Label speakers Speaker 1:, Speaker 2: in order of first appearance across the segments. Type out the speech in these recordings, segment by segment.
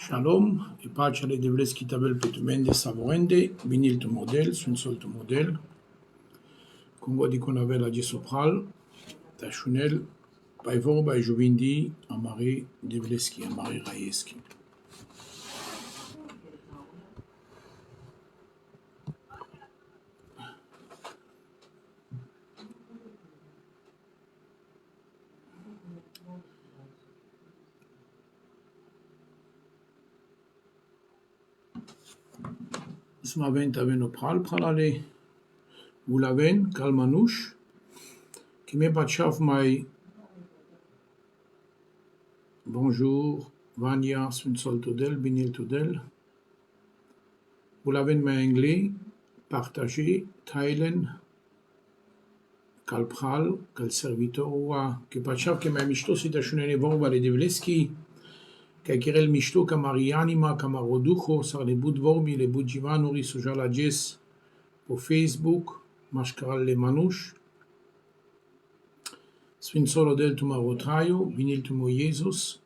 Speaker 1: Shalom, e pace alle devleski tabel petumende savorende, vinil tu model, sun sol tu model, Congo di Conavel a Sopral, Tachunel, Paivor, Juvindi, Amari Devleski, Amari Rayeski. Smaven taven opral, pralale, Moulaven, Kalmanouche, qui me patchaf mai. Bonjour, Vania, sun sol tudel, vinil tudel. Moulaven mai anglais, partager, teilen, Kalpral, Kal servitor, que patchaf que mai mishto si tachunene vorba le devleski, Kakirel Mishto Kamarianima Kamaroducho sar le bout vormi le bout jivanuri social ages po Facebook mashkaral le manouche Swin solo del tu marotraio vinil tu mo Jesus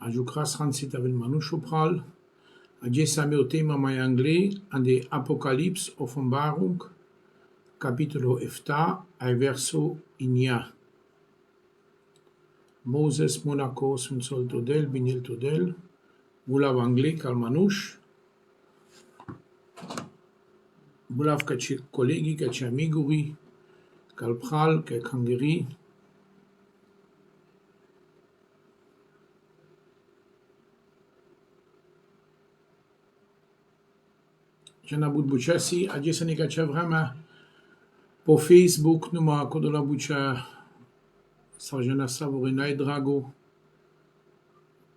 Speaker 1: Ajukras ransit avel manouche opral ages ame o tema mai anglais an de Apocalypse Offenbarung capitolo efta ai verso inia Moses Monaco Swin sol todel vinil todel Mulav anglais kalmanouche Bulav kaci kolegi, kaci amiguri, kalpral, kakangeri. Jana bud buchasi, adjesani kaci vrama po Facebook numa kodola bucha sarjana savorinai drago.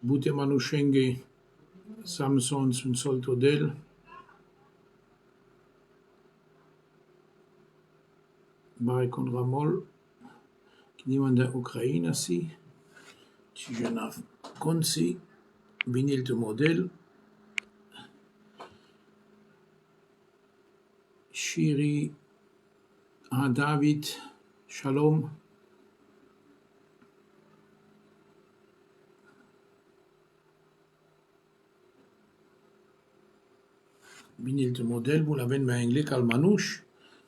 Speaker 1: Bute manushenge Samson sun soltodel. Barikon Ramol, kinimanda Ukraina si. Tijana konsi, vinil tu model. Shiri, David, Shalom. Vinil tu model, vous l'avez ma anglais kal manouche.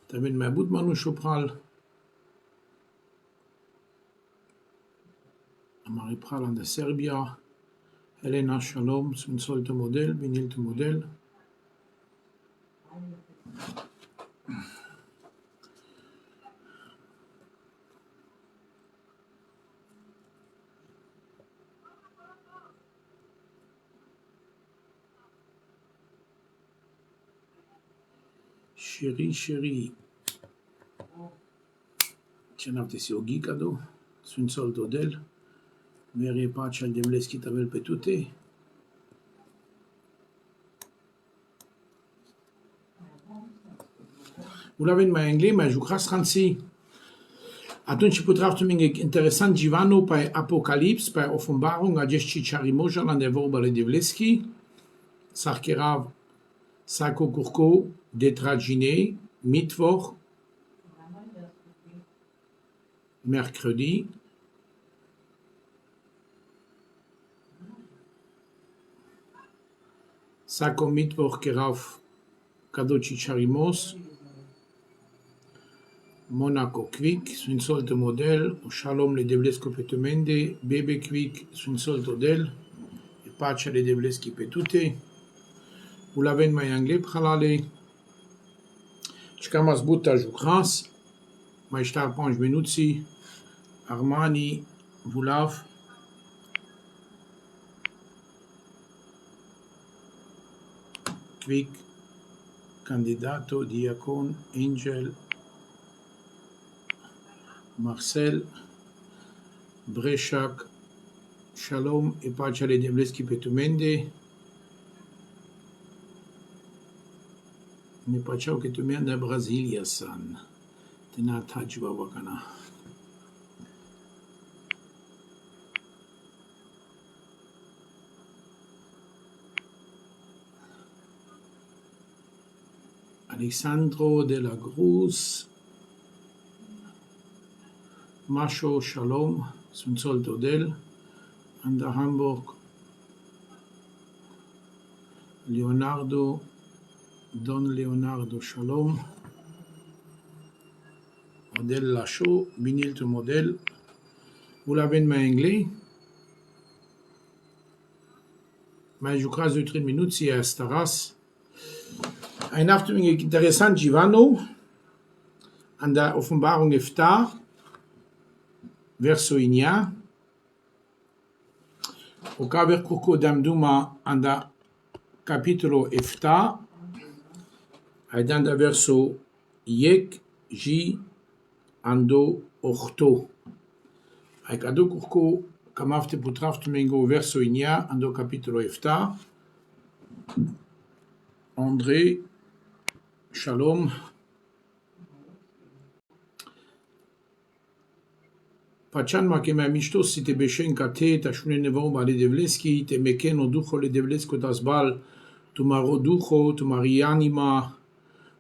Speaker 1: T'avais ma bout de manouche opral. Amari pral an de Serbia. Helena Shalom, sun sol tu model, vinil tu model. Chérie. Tiens, avte si ogi kado. Sun sol todel. Meri pace al devleski tabel petute. Vous l'avez ma anglais, ma jukras ransi. Atunci potraftuming interesant Givano pe Apocalypse, pe Offenbarung, a gesti charimoja lan de vorbale devleski. Sarkerav, Sako Kurko, Detragine, Mittwoch, mercredi. Sako Mittwoch Kerav, Kadochi Charimos, Monaco Quick, sun solto model, Shalom le devlesko petumende, Bebe Quick, sun solto del, e pace le devleski petute. Vous l'avez mai anglais pralale. Chkamas buta jukras, mai star panj minutsi, Armani, Vulav. Quick, candidato, diacon, angel, Marcel, Brechak, Shalom e pace alle devleski petumende. Ne paceau che tu mende a Brasilia san. Tena tajwa wakana. Alessandro de la Cruz, Masho Shalom, Sunzol Todel, and Hamburg, Leonardo, Don Leonardo Shalom, Modèle Lachaud, Binil to modèle. Vous l'avez en anglais? Mais je crois que 3 minutes, si est Staras. Ein Afterming interessant, Givano, an der Offenbarung Iftar, verso Inia, o caver Kuko Damduma an der capitolo Iftar, dan der verso Yek, Ji, Ando, Ochto. Avec Ado Kuko, Kamafte Putraftumengo, verso Inia, Ando capitolo Iftar, André, Shalom. Pachan makema mishto si te beshen kate ta shune nevo bale devleski te meken o ducho le devlesko tasbal tu maro ducho tu marianima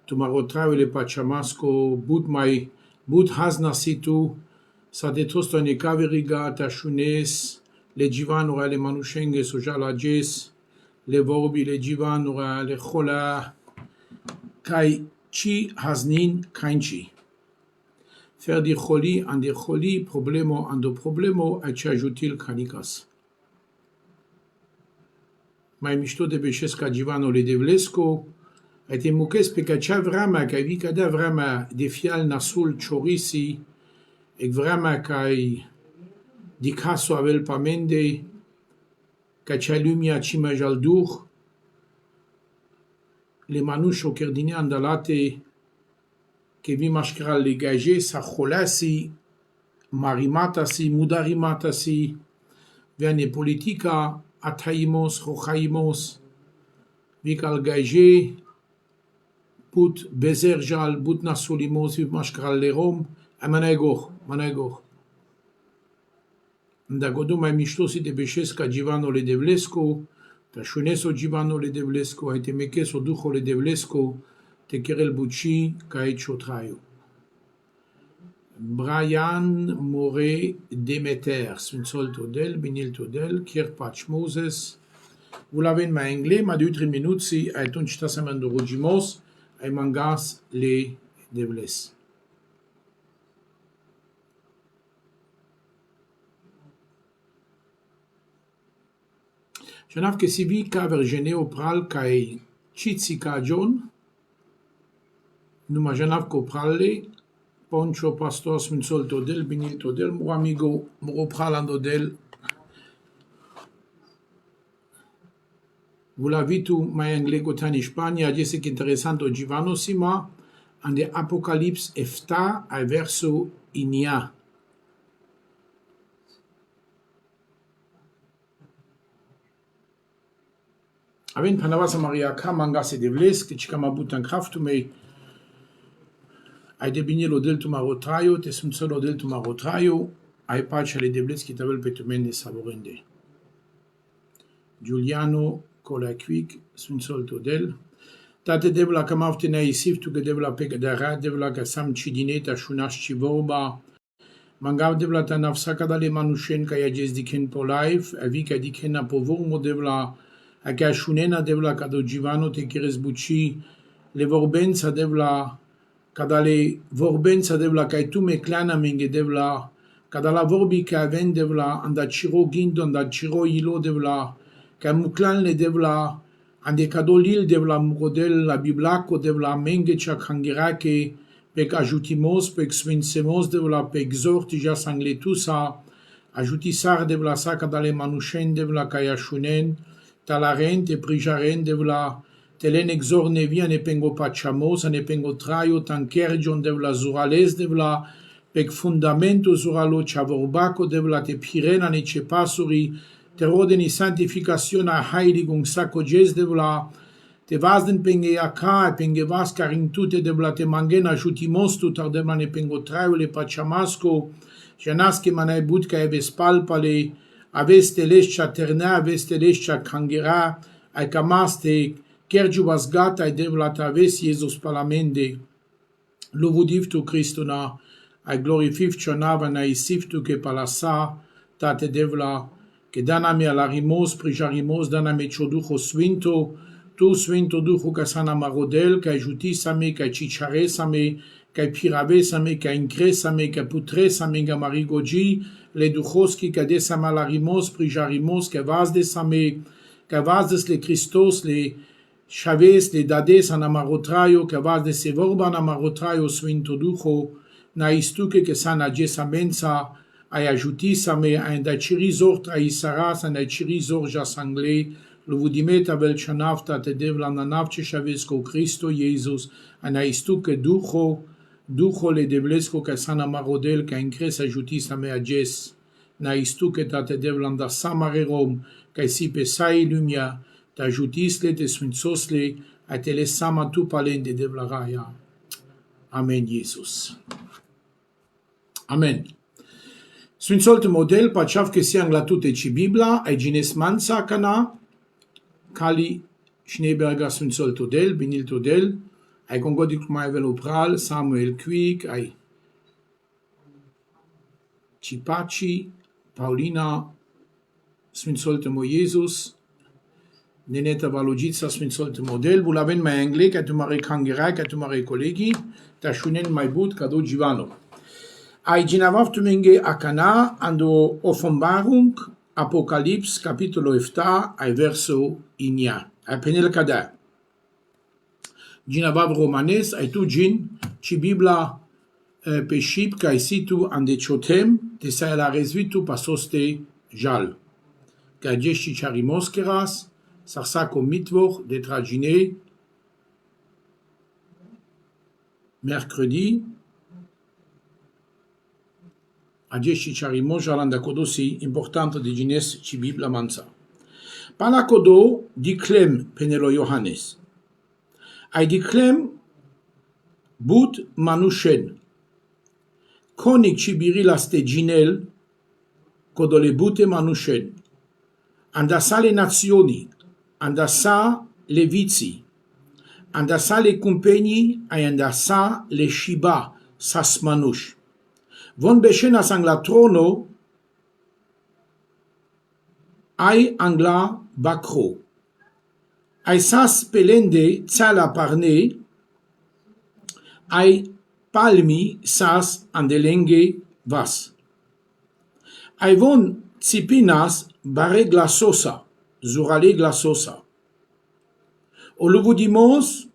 Speaker 1: tu maro trawe le pachamasko but hazna situ sa de tosto ne kaveriga ta shunes le jivan ora le manushenge soja la jes le vorbi le jivan ora le chola kai chi haznin kainchi. Faire di choli an di choli, problemo an do problemo, a ci ajutil kanikas. Mai mișto de beșesca Givano le devlesco, a te muches pe ca cea vrama, ca vi cada vrama de fial nasul chorisi, ec vrama ca di caso avel pamende, ca cea lumia cima jaldur, le manușo cerdine andalate, che vi mașcral legaje sa cholasi, marimatasi, mudarimatasi, vene politica, ataimos, rochaimos, vi cal gaje, put bezerjal, but nasulimos, vi mașcral lerom, a manegor. Da godu mai mișto si de beșesca Givano le devlesco, ta șuneso Givano le devlesco, ai te mecheso duho le devlesco, te kerel buci kai chotrayo. Brian More Demeter, Sunzol Todel, Binil Todel, Kirpach Moses. Vous l'avez en anglais, ma de 3 minuti, atunci tasamen de rugimos, ai mangas le devles. Je n'av que si vi ka vergene opral kai chitsika John, Numa janav ko pralle, Poncho Pastor Smunzol Todel, Binil Todel, mo amigo, mo pralando del. Vous l'avez tu mai anglais cotan Hispania, dice que interessanto Givano sima, an de Apocalypse Efta a verso Inia. Avem Panavasa Maria Kamangase devles, que chikama butan kraftumei, ai de binilo del tu marotraio, te sunt solo del tu marotraio, ai pace le debletski tabel pe tu mende savorende. Giuliano Colaquic, sunt solto del. Tate devla kamafte na isif tu que devla pegdara, devla ka sam cidineta shunash chivorba. Mangav devla ta nafsaka dale manushen ka yajes diken po live, avi ka diken na povormo devla a ka shunena devla ka do Givano te kires buci, le vorbenza devla Kadale vorbenza devla kai tu me clana menge devla, kadala vorbi ka ven devla, anda chiro gindo, anda chiro ilo devla, ka muklan le devla, ande kadolil devla murodel la biblako devla menge cha kangirake, pek ajutimos, pek svinsemos devla, pek zorti ja sangletusa, ajutisar devla sa kadale manushen devla kaya shunen, talaren te prijaren devla, Telen exor nevi ane pengo pachamos, ane pengo traio, tankerjon devla zurales devla, pek fundamento zuralo chavorbaco devla te piren ane cepasuri, te rodeni santificacion a heiligung sacco jes devla, te vasden penge yaka, penge vas carintute devla te mangen ajutimos tutar devla ne pengo traio le pachamasco, janaske manae budka eves palpale, aveste lescia terna, aveste lescia kangera, ai kamaste, Kerju basgata e devla taves Jesus palamende, lovudivtu Christuna, ai glorific cionava na isiftu che palasa, tate devla, che danami alarimos, prijarimos, danami choducho svinto, tu svinto ducho casana marodel, che jutisame, che cicharesame, che piravesame, che incresame, che putresame, che marigogi, le duchoski, che desama larimos, prijarimos, que vazdesame, que vazdes le Christos, le chaves, le dades an amarotraio, que vazdes se vorban amarotraio svinto ducho, na istuke que sana gesamensa, ai ajutisame, ai da cirizor traisaras, ai cirizor jasangle, lo vudimeta vel chanafta te devla na navce chavesko Cristo Jesus, ai istuke ducho le devlesco que sana marodel, que incresa ajutisame a jes, na istuke ta te devla da samarerom, que si pesai lumia, ta ajutisle te swinsosle, ai te le sama tu palen de devla raya. Amen, Jesus. Amen. Sfințolte model, paceaf că siang la tute ci Bibla, ai gines mansa cana, cali Schneeberger Sfințolte del, binil del, ai congodic mai velopral, Samuel Quick, ai Cipaci, Paulina, Sfințolte mo Jesus, neneta valogița Sfințolte model, vous l'avez mai anglais, că tu mare cangerai, că tu mare colegi, ta shunen mai but, cado Givano. Ai ginavav tumenge akana ando Offenbarung, Apocalypse, capitolo 7, ai verso inia. Ai penel kada. Ginavav romanes, ai tu gin, ci Bibla pe ship, kai situ ande chotem, te sa la rezvitu pasoste jal. Kai jeshi charimoskeras, sarsako mitwoch, de tragine, mercredi, Ageshi charimo jalanda kodosi importante de gines ci Bibla mansa. Pana kodo diklem penelo Johannes. Ai diklem but manushen. Konik ci birilas te ginel kodo le bute manushen. Andasa le nazioni, andasa le vizi, andasa le compagni, ai andasa le shiba sas manush. Von bescenas angla trono, ai angla bakro. Ai sas pelende tsala parne, ai palmi sas andelenge vas. Ai von tsipinas bare glasosa, zurale glasosa. O luvudimos,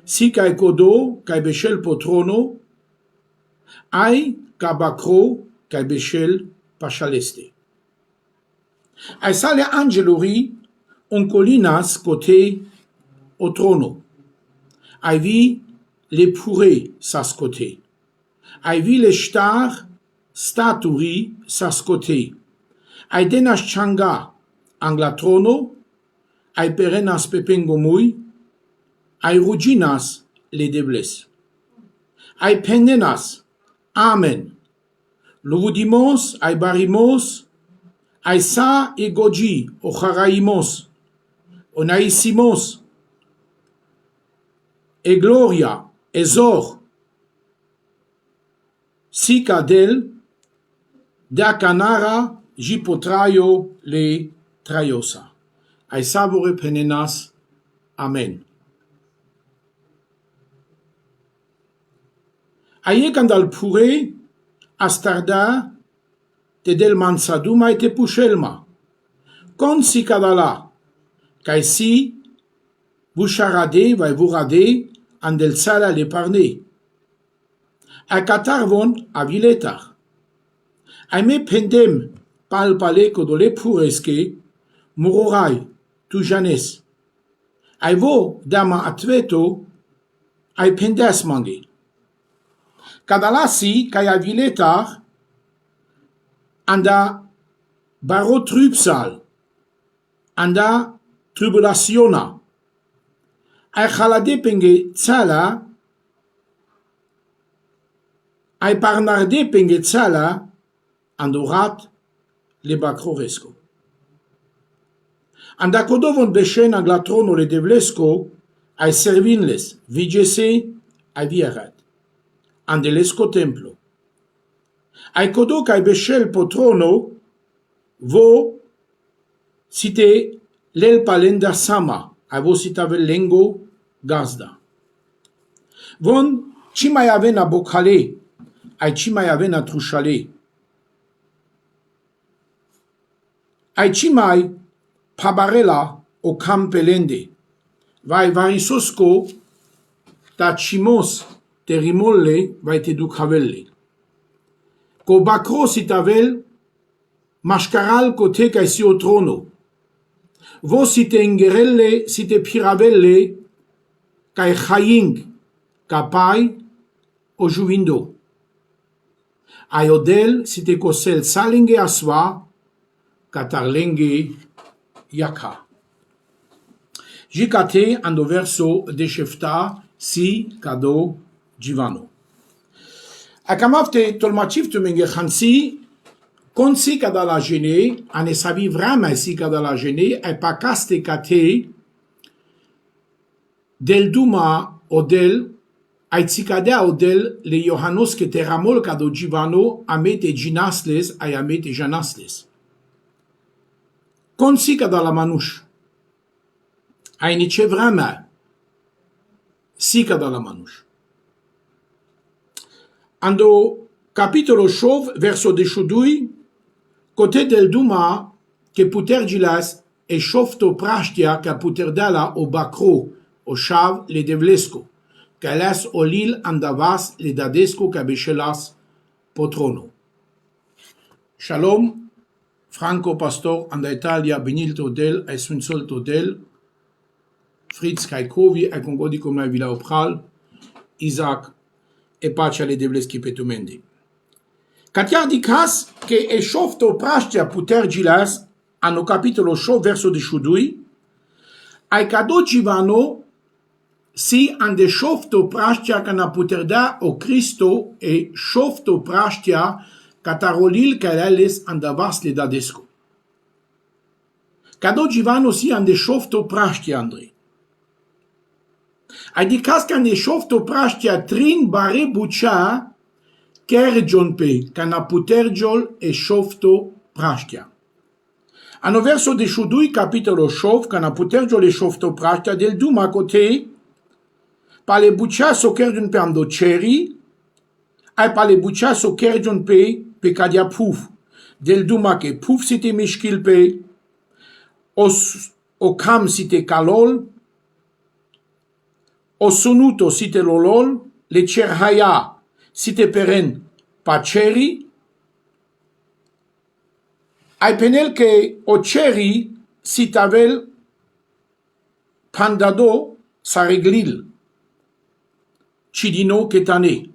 Speaker 1: si kai kodo, kai beshel potrono, ai kabakro kai beshel pachaleste. Ai sale angeluri oncolinas côté au trono. Ai vi le pure sas côté. Ai vi le star staturi sas côté. Ai denas changa angla trono. Ai perenas pepengomui. Ai ruginas le debles. Ai pendenas. Amen. Luvudimos, ai barimos, ai sa e goji, o charaimos, o naisimos, e gloria, e zor, sika del, da canara, jipotraio le traiosa. Ai savore penenas. Amen. Aie candal pure, astarda, te del mansaduma e te pushelma. Con si cadala, kai si, busharade, vai vurade, andel sala le parne. A catarvon a viletar. Ai me pendem palpale codole puresque, murorai, tu janes. Ai vo dama atveto, ai pendas mangi. Cadalasi, kai a viletar, anda barotrupsal, anda tribulationa. Ai halade penge tsala, ai parnarde penge tsala, andorat le bacroresco. Anda codovon beshen anglatrono le devlesco, ai servinles, vigese, ai viarat. Andelesco templo, Ai kodo kai beshel potrono, vo site lel palenda sama, ai vo sitavel lengo gazda. Von ci mai avena bocale, ai ci mai avena trușale. Ai ci mai pabarela o campelende, vai varisosco ta cimos te rimolle vai te ducavelle. Co bacro sitavel mascaral cote kai si o trono. Vo site ingerelle site piravelle kai chaying capai o juvindo. Aiodel site cosel salinge aswa catarlenge yaka. Jicate ando verso de Shefta si cado Givano. Acamafte tolmaciftu menge chansi consi cada la gene ane savi vrama si cada la gene e pacaste cate del duma odel ai cicadea odel le Iohannos que te ramol cado Givano amete ginasles ai amete janasles. Consi cada la manuș ai nice vrama si cada la manuș. Ando capitolo șov verso de șudui cote del duma che puter gilas e șofto praștia ca puter dala o bacro o șav le devlesco ca las o lil andavas le dadesco ca beșelas potrono. Shalom, Franco Pastor anda Italia benilto del ai sfințolto del Fritz Caikovi ai congodi cum la vila opral Isaac e pacea le devleschi pe tumende. Catia dicas che e șofto praștia puter gilas ano capitolo șov verso de șudui ai cado Givano si ande șofto praștia ca na puter da o Cristo e șofto praștia ca tarolil ca ales andavas le dadesco. Cado Givano si ande șofto praștia Andrei. Adicas ca ne șofto praștia trin bare bucea kergion pe ca na putergiol e șofto praștia. Ano verso de șudui capitolo șov ca na putergiol e șofto praștia del duma cote pale bucea so kergion pe amdo ceri ai pale bucea so kergion pe cadia puf del duma che puf site mișchil pe o cam site calol o sonuto site lolol, le cerhaya site peren paceri, ai penel che o ceri sitavel pandado sareglil, cidino ketane.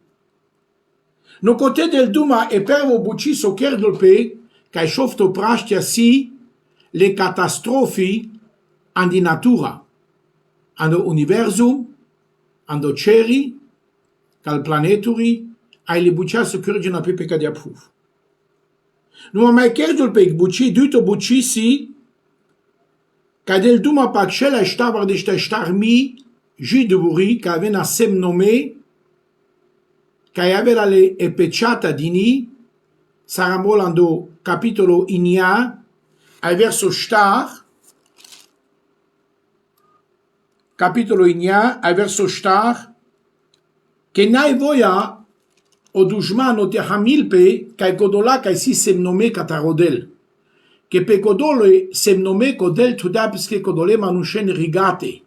Speaker 1: No cote del duma e pervo buci so kerdol pe, ca șofto praștia si le catastrofi andi natura, ando universum, ando ceri, cal planeturi, ai le bucea să curge na pe cadea puf. Nu mai kerdul pe buci, duito buci si, ca del duma pa cela ștavar de ștarmi, jiduri, ca avea semnome, ca avea le epeciata dini, saramol ando capitolo inia, ai verso ștar, capitolo inia, ai verso ștar, che n'ai voia o dușmano te hamilpe, ca codola ca si semnome catarodel, che pe codole semnome codel tuda pische codole manușen rigate,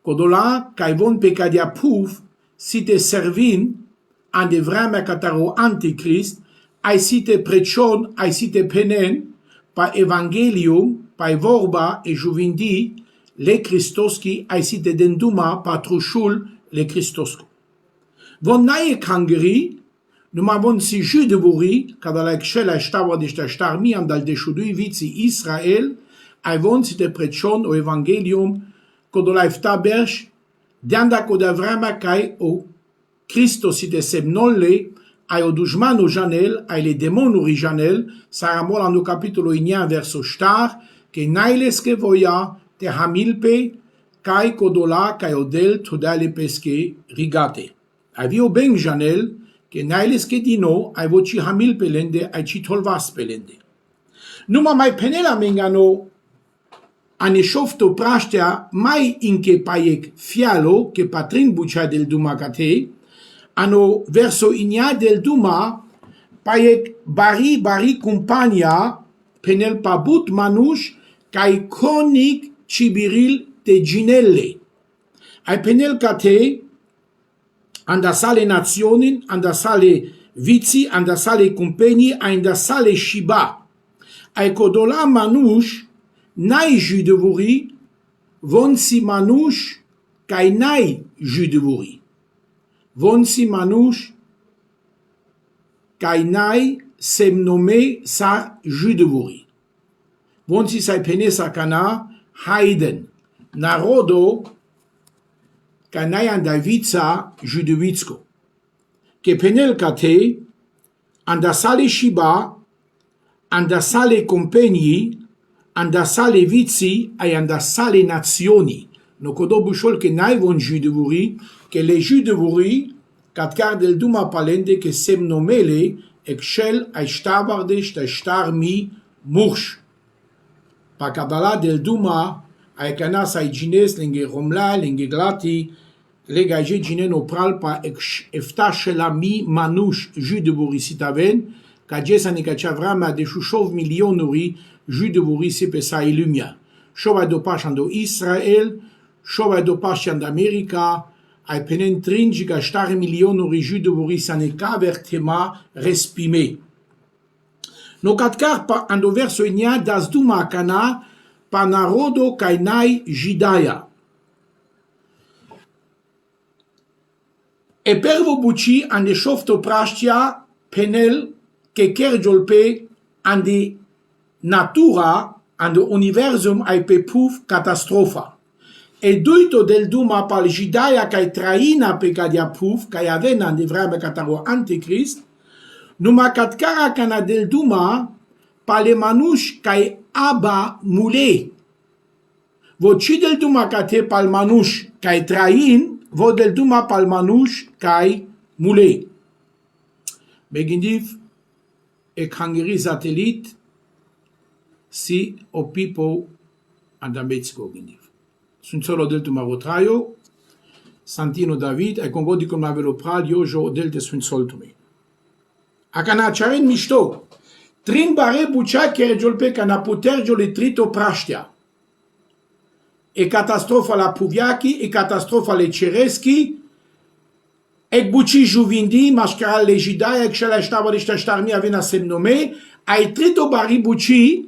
Speaker 1: codola ca von pe cadia puf, si te servin, an de vremea cataro anticrist, ai si te precion, ai si te penen, pa evangelium, pa vorba e juvindi, le Christoschi ai si te denduma patrușul le Christosco. Von naie cangeri, numai von si judevuri, ca de la excela ștava de ștarmi am dal deșudui viții Israel, ai von si te precion o evangelium, codola iftaberș, de-anda co de vremea cai o Christos si te semnolle, ai o dușmanu janel, ai le demonuri janel, saramol ando capitolo inia verso ștar, che nailes che voia te hamilpe, cai codola cai odel todale pesche rigate. Avio ben janel, că nailes că din nou ai voci hamil pelende, ai ci tolvas pelende. Numai mai penela mengano ane șofto praștea mai inche paiec fialo che patrin bucea del duma cate, ano verso inia del duma paiec bari compania penel pabut manuș cai conic cibiril te ginelle. Ai penel cate anda sale naționin, anda sale viții, anda sale companii, anda sale shiba. Ai codola manuș n'ai judevori, von si manuș cai n'ai judevori. Von si manuș cai n'ai semnome sa judevori. Von si sai pene sa cana Haiden. Narodo ca n'ai andavița judevitsko. Che penel cate anda sale shiba, anda sale companii, anda sale viții, ai anda sale naționi. No codo bușol că n-ai von judevori, că le judevori, cat car del duma palende, că semnomele, excel ai ștabardești, ai ștarmi, murș. Pa cadala del duma, ai canas ai gines, lenghe romla, lenghe glati, lega je ginen opral pa eftașelami manuș judevori sitaven, ca gesa ne ca cea vremea de șușov milionuri judevori se pe sa ilumia. Șova dopaș ando Israel, șova dopaș ando America, ai penen tringi ca ștare milionuri judevori sa ne caver tema respime. No catcar pa ando verso inia das duma cana pa narodo kai nai jidaya. E pervo buci ande șofto praștia penel che kerjolpe ande natura, ande universum ai pe puf catastrofa. E duito del duma pal jidaya kai traina pe cadia puf, kai avena ande vreme cataro anticrist, numa catcara cana del duma pale manuș kai aba mule. Voci del duma cate pal manuș kai train, vo del duma pal manuș kai mule. Begindiv e hangeri satelit si o pipo andamețco gindiv. Sunt solo del duma rotraio, Santino David, ai congodi cum avelo pral, eu jo del de sunt soltume. A cana cearen mișto, trin bare bucea kerejol pe cana puterjol e trito praștea. E catastrofa la Puviachi, e catastrofa le Cereschi, e buci juvindi, mașcaral le jidaia, e la ștaba de ștarmi avena semnome, ai trito bari buci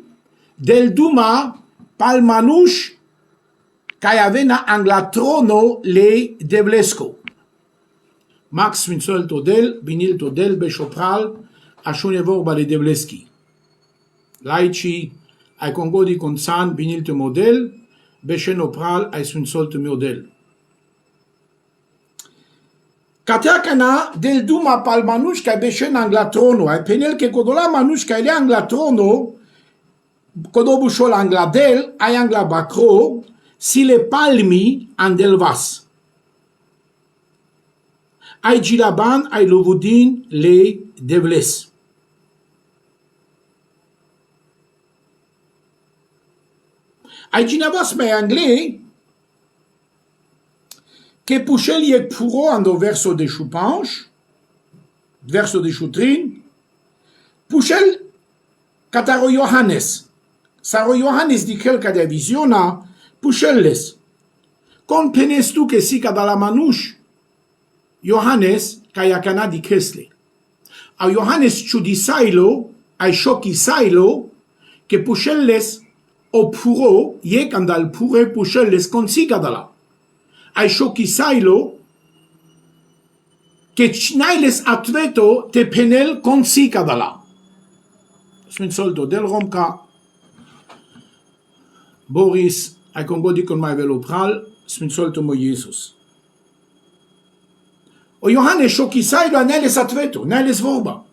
Speaker 1: del duma pal manuș care avena anglatrono le devlesco. Max Sfințol Todel, Binil Todel, Beșopral, așa e vorba de devleschi. Laici, ai congodi conțan, Binil te model, Beșenopral, ai Sfințol te model. Cateacana del duma pal manuș care beșen anglatrono, ai penel că codola manuș care le anglatrono, codobușol angladel, ai anglabacro, si le palmi andelvas. Ai gilaban, ai lovudin, le devles. Ai ginavas mai anglais, che pușel e puro ando verso de chupanș, verso de chutrin, pușel cataro Iohannes. Saro Iohannes di quelca de visiona, pușelles. Con penes tu che si cada la manuș, Iohannes, ca ia cana di Kesle. A Iohannes ciudisailo, ai șochisailo, che pușelles o puro, e când al pure pușelles consiga de la. Ai șochisailo, che cnailes atveto te penel consiga de la. Sfințolto del Romca, Boris, ai congodi con mai velopral, Sfințolto mo Iisus. O Iohannes șochisailo anailes atveto, nailes vorba.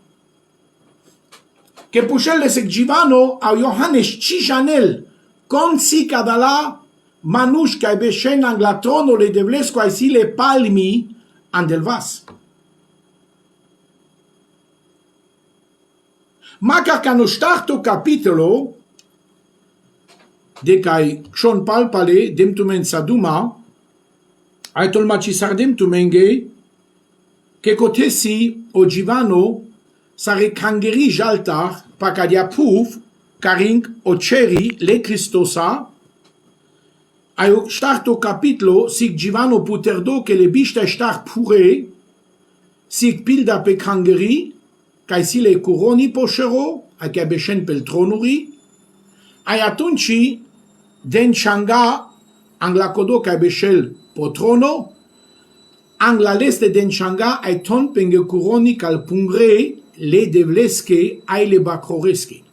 Speaker 1: Che pușelles ec givano a Iohannes cijanel, consiga de la manuș ca beșen anglatronul de vlesco ai sile palmi andelvas. Makar că no starto capitolo de kai schon palpale dem tu men saduma ai tolmaci sardem tu menge che cotesi o Givano sare kangeri jaltar pacadia puf caring o ceri le Christosa ai starto capitolo sig Givano puterdo che le biste star pure sig pilda pe kangeri kai si le coroni poșero ai che beșen pel tronuri ai atunci den changa angla codo kai beșel potrono angla leste den changa ai ton penge coroni cal pungre le devlesche ai le bacroresche.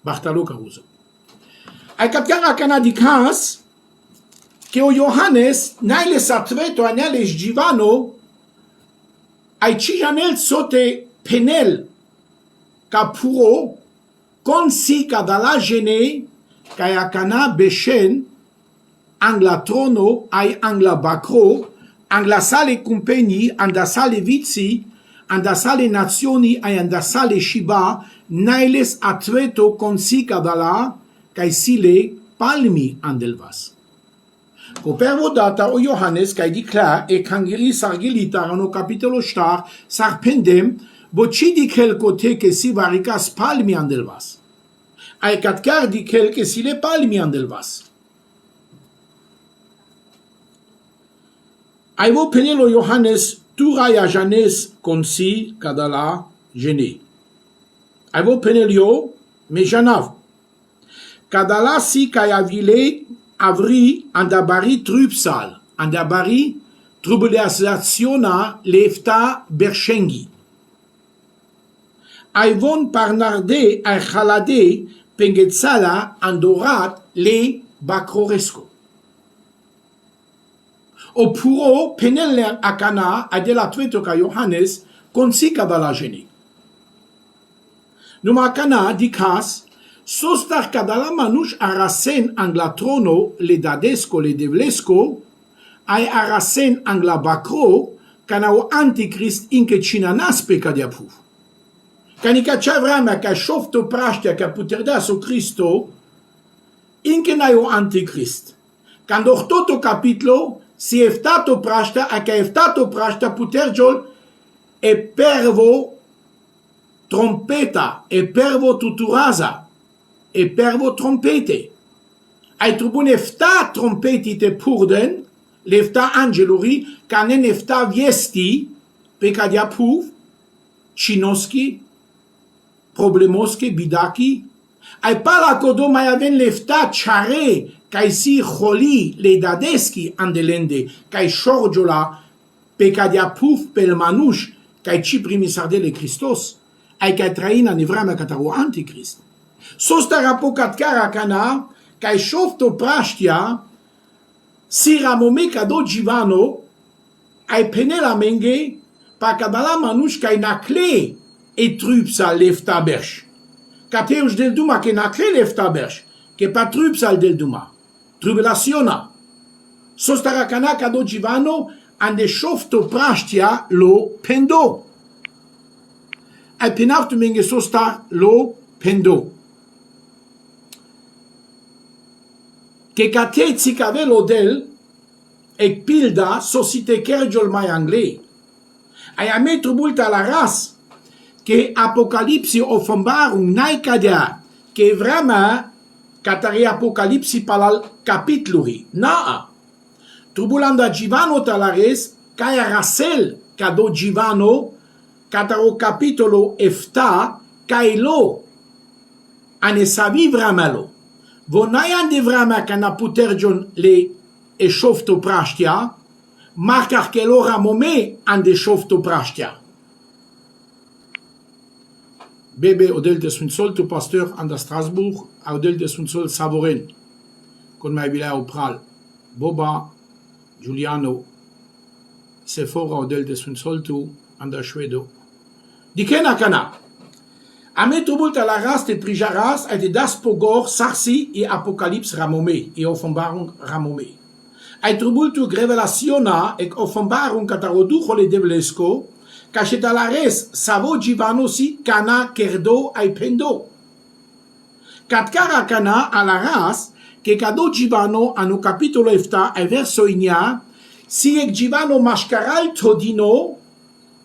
Speaker 1: Bartalo Caruso. Ai captara canadicas che o Johannes naile satveto anele Givano ai cijanel sote penel capuro consi cadala gene kai acana beșen angla trono ai angla bacro angla sale cumpeni anda sale vizi anda sale nazioni ai anda sale shiba nailes atveto consi cadala kai sile palmi andelvas. Copervo data o Johannes kai di clar e kangiri sargilita no capitolo star sarpendem boci di quel côté che si varicas palmi andelvas. Ai catcar di quel che si le palmi andelvas. Ai vo penelo Johannes turaia janes consi cadala gene. Ai vo penelio me janav. Cadala si kai avile avri andabari trupsal, andabari trubulaziona lefta berchengi. Ai von parnarde ai halade pengetzala andorat le bacroresco. O puro penel akana adela tweto ka Johannes consika dalla geni. Numa akana di cas sostar cadala manush arasen angla trono le dadesco le devlesco ai arasen angla bacro cana o antichrist inke cinanas pe cadiapu. Canica c'è vreme ca șofto praștea ca puterda so Cristo inke na o antichrist. Cando toto capitolo si eftato praștea a ca eftato praștea putergiol e pervo trompeta e pervo tuturaza e pervo trompete. Ai tribun efta trompeti te purden, lefta angeluri, ca nen efta viesti, pe cadia puv, cinoski, problemoski, bidaki. Ai pala codo mai aven lefta chare, ca si holi le dadeschi andelende, ca șorgiola, pe cadia puv pel manuș, ca ci primi sardele Christos, ai ca traina nevrame cataro antichrist. Sostar apocatcara cana, ca șofto praștia, si ramome ca do Givano, ai penela menge, pa cadala manuș ca nacle e trupsa lefta berș. Ca teuș del duma che nacle lefta berș, che pa trupsa del duma. Trubulaziona. Sostar cana ca do Givano, ande șofto praștia lo pendo. Ai penaftu menge sostar lo pendo. Che catezi cavelo del e pilda sosite kergiol mai anglei. Ai a metru multa la ras che apocalipsi offenbarung nai cadea che vrema catare apocalipsi palal capitluri. Naa. Trubulanda Givano talares caia rasel cado Givano cataro capitolo efta cailo ane savi vramelo. Vonai ande vremea ca na putergion le eșofto praștia, marcar che lora mome ande eșofto praștia. Bebe odel de sunt soltu pastor anda Strasbourg, odel de sunt sol Savoren, con mai vilea opral, Boba, Giuliano, Sephora odel de sunt soltu anda Schwedo. Dicena cana. A metru multa la ras de prijaras ai de das pogor sarsi e apocalips ramome e offenbarung ramome. Ai trubultul revelaționa e offenbarung cataro duhole devlesco, ca și la res savo givanosi cana kerdo ai pendo. Catcara cana alla ras, che cado givano hanno capitolo efta ai verso inia, si e givano mascaral todino,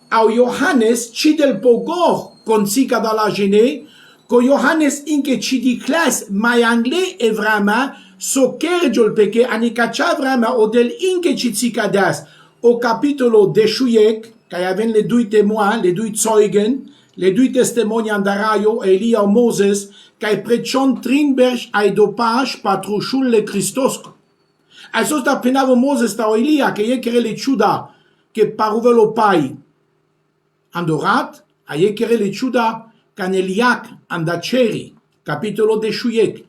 Speaker 1: au Johannes cidel pogor consica dalla gene, co Johannes inche cidi clas mai angle e vrama, so kergiol peke anicacia vrama odel inche citsica das, o capitolo de Shuyek, ca avem le doi témoins, les doi Zeugen, les doi testimoni andaraio, Elia o Moses, ca precion trinberg ai dopaj patrușul le Cristosco. Ai sos da penavo Moses da Elia, che e chere le ciuda, che paruvelo pai, andorat, a e chere le ciuda, ca neliac andaceri, capitolo de Shuyek.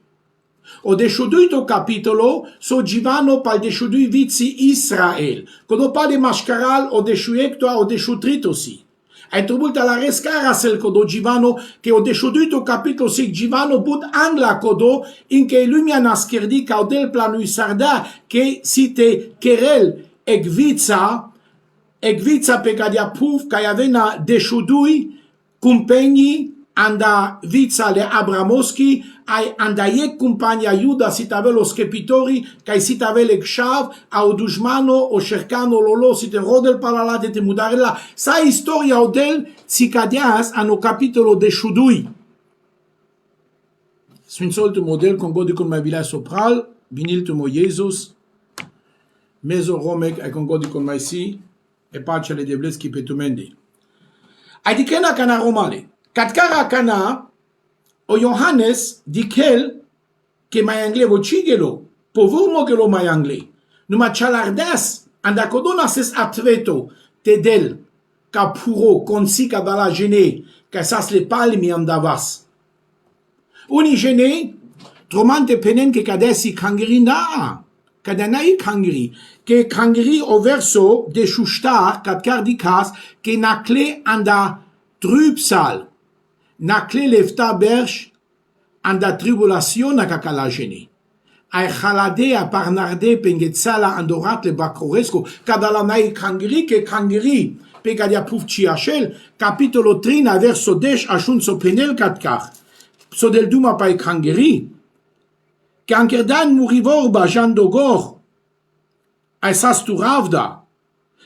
Speaker 1: O deșuduito capitolo so givano pal deșudui vizi Israel. Codo pale mascaral o deșuectoa o deșutritosi. Ai trubulta la rescara sel codo givano che o deșuduito capitolo sig givano bud angla codo in che lumia nascherdi ca del planui sarda che site kerel egvița pe cadia puf ca avena deșudui cumpeni anda vița le Abramovski, ai anda e compagnia Iuda sit avelo scepitori, ca sit avele kshav, au dușmano, o cercano lolo, sit rodel palalate te mudarela, sa istoria odel, si cadeas ano capitolo de șudui. Sfințoltul model, con godicul mai vilea sopral, viniltul mo Jesus, mezo romec, ai con godicul mai si, e pacele de bleschi pe tumendi. Adică na cana romale. Catcara cana, o Johannes dikel che mai angle vocigelo, povurmo gelo mai angle. Numa cialardas, andacodona ses atveto, tedel, ca puro, consica dalla gene, ca sas le palmi andavas. Uni gene, tromante penen che cadessi cangri na, cadanai cangri, che cangri o verso de shustar, catcar di cas, che nacle anda trübsal, nacle lefta berș anda tribulaționa ca calagene. Ai haladea parnarde pengețala andorat le bacoresco, cada la nai cangri che cangri pe cadia puf ciașel, capitolo 3 verso 10 ajunso penel catcar. So del duma pai cangri, che ancherdan muri vorba Jean Dogor, ai sastu ravda,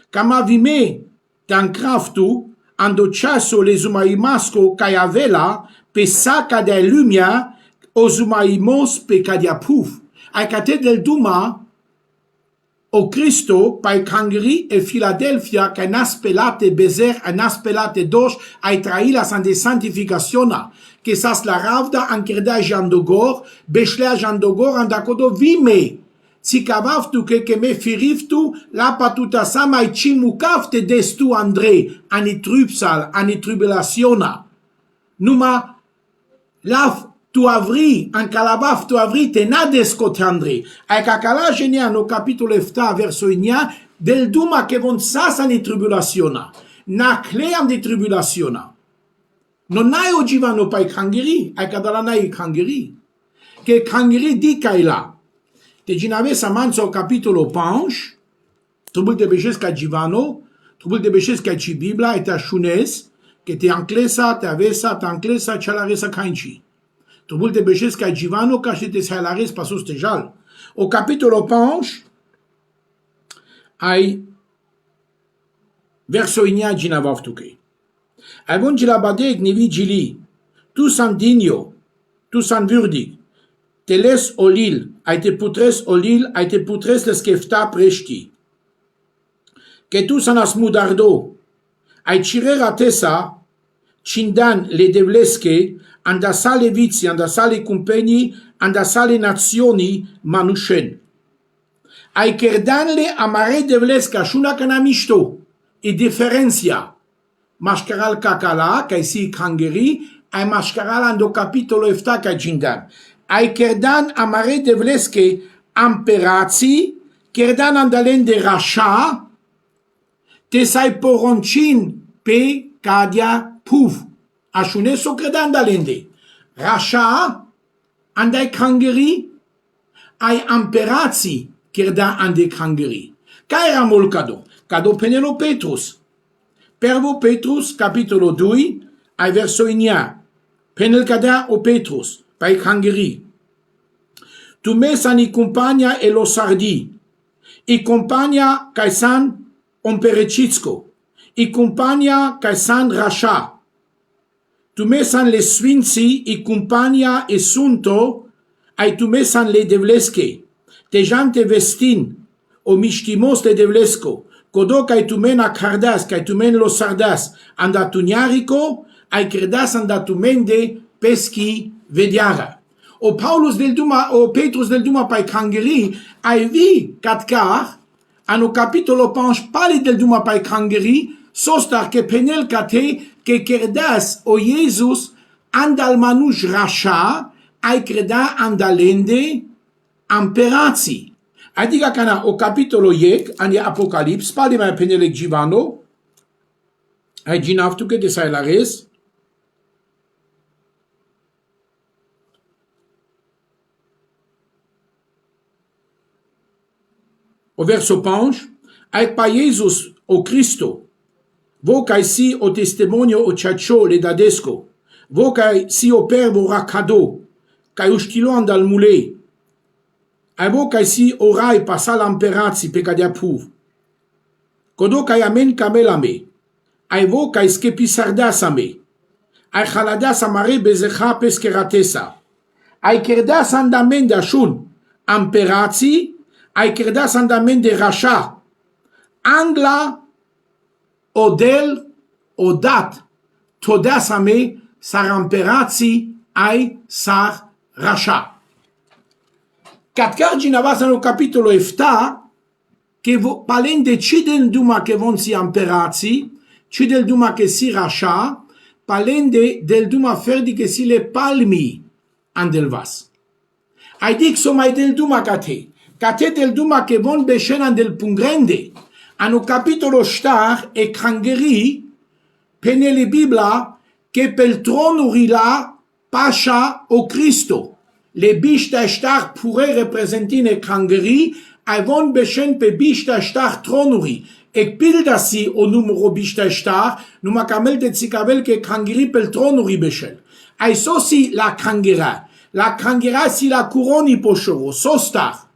Speaker 1: cama vime tan craftu, ando ceaso le zumaimasco ca avela pe saca de lumia o zumaimos pe cadia puf. Ai cate del duma o Cristo pai cangri e Philadelphia ca naspelate bezer a naspelate dos ai traila san de santificaciona che sas la ravda ancerdea jandogor beșlea jandogor andacodo vime si cavaftu che me firiftu la patuta sa mai cimucafte destu Andrei ani trübsal ani tribulaciona numa laf tu avri an calabaf tu avri te na descote Andrei ai cacala genia no capitolo efta verso inia del duma che von sasa ni tribulaciona na cleam di tribulaciona non hai ogivano pai cangiri ai cadalanai cangiri che cangiri di caila te ginave sa manzo capitolo 5, trebuie de beșesc ca Givano, trebuie de beșesc ca ci Biblia, e te așunes, că te anclesa, te avesa, te anclesa, ce la resa cainci. Trebuie de beșesc ca Givano, ca și te salares pasos tejal. O capitolo 5, ai verso inia ginavaftuke. Ai von la badeg nivi gili, tu san digno, tu san würdig, te les olil, ai te putres olil, ai te putres le skefta prești. Che tu sanas mudardo, ai cirera tesa, cindan le devlesche, anda sale vizi, anda sale cumpeni, anda sale nazioni manushen. Ai kerdanle amare devlesca, shuna cana mișto, e diferenția. Mascaral cacala, ca si cangeri, ai mascaral ando capitolo efta ca cindan. Ai kerdan amare devlesche amperații, kerdan andalen de rasha, te sai poroncin pe cadia puf. Așune so kerdan andalen de. Rasha, andai cangeri, ai amperații, Kerda ande Kangeri. Caera mol cado. Cado penelo Petrus. Pervo Petrus, capitolo 2, ai verso inia. Penel cada o Petrus, pai Kangeri. Tu me san i compagna e lo sardi. I compagna kai san omperecitsco. I compagna kai san rasha. Tu me san le swinsi i compagna e sunto ai tu me san le devleske. Te jante vestin o mishtimos le devlesko. Kodo kai tu men a cardas, kai tu men lo sardas. Anda tu nyarico, ai credas anda tu mende peschi vediara. O Paulus del Duma, o Petrus del Duma pai Kangeri, ai vi katcar, ano capitolo panche pali del Duma pai Kangeri, sostar ke penel kate, ke kerdas o Jesus andal manush rasha, ai creda andalende amperazi. Adiga kana o capitolo yek, ani Apocalips, pali mai penele Givano, ai ginaftuke de Sailares, o verso pange, ai pa Jesus o Cristo, vo kai si o testimonio o ciaccio le dadesco, vo kai si o perbo racado, kai ustilo andal mule, ai vo kai si o rai pasa l'amperazzi pe cadia puv, kodo kai amen kamelame, ai vo kai skepi sardasame, ai khaladas amare bezecha peskeratesa, ai kerdas andamenda shun, amperazzi, ai credas andamende rasha, angla odel odat todasame saramperazzi ai sar rasha. Catcar ginavas no capitolo efta che palende cidel duma che von si amperazzi, cidel duma che si rasha, palende del duma ferdi che si le palmi andelvas. Ai dic so mai del duma cate. Cate del duma che von bescenan del pungrende. Ano capitolo star e Kangeri penele Bibla che pel trono rila pasha o Cristo. Le bishta star pure representine Kangeri ai von beschen pe bishta star tronuri. E pilda si o numero bishta star numa camel de tsicavel che Kangeri pel tronuri beschen. Ai so si la Kangera. La Kangera si la curoni poshoro. So star.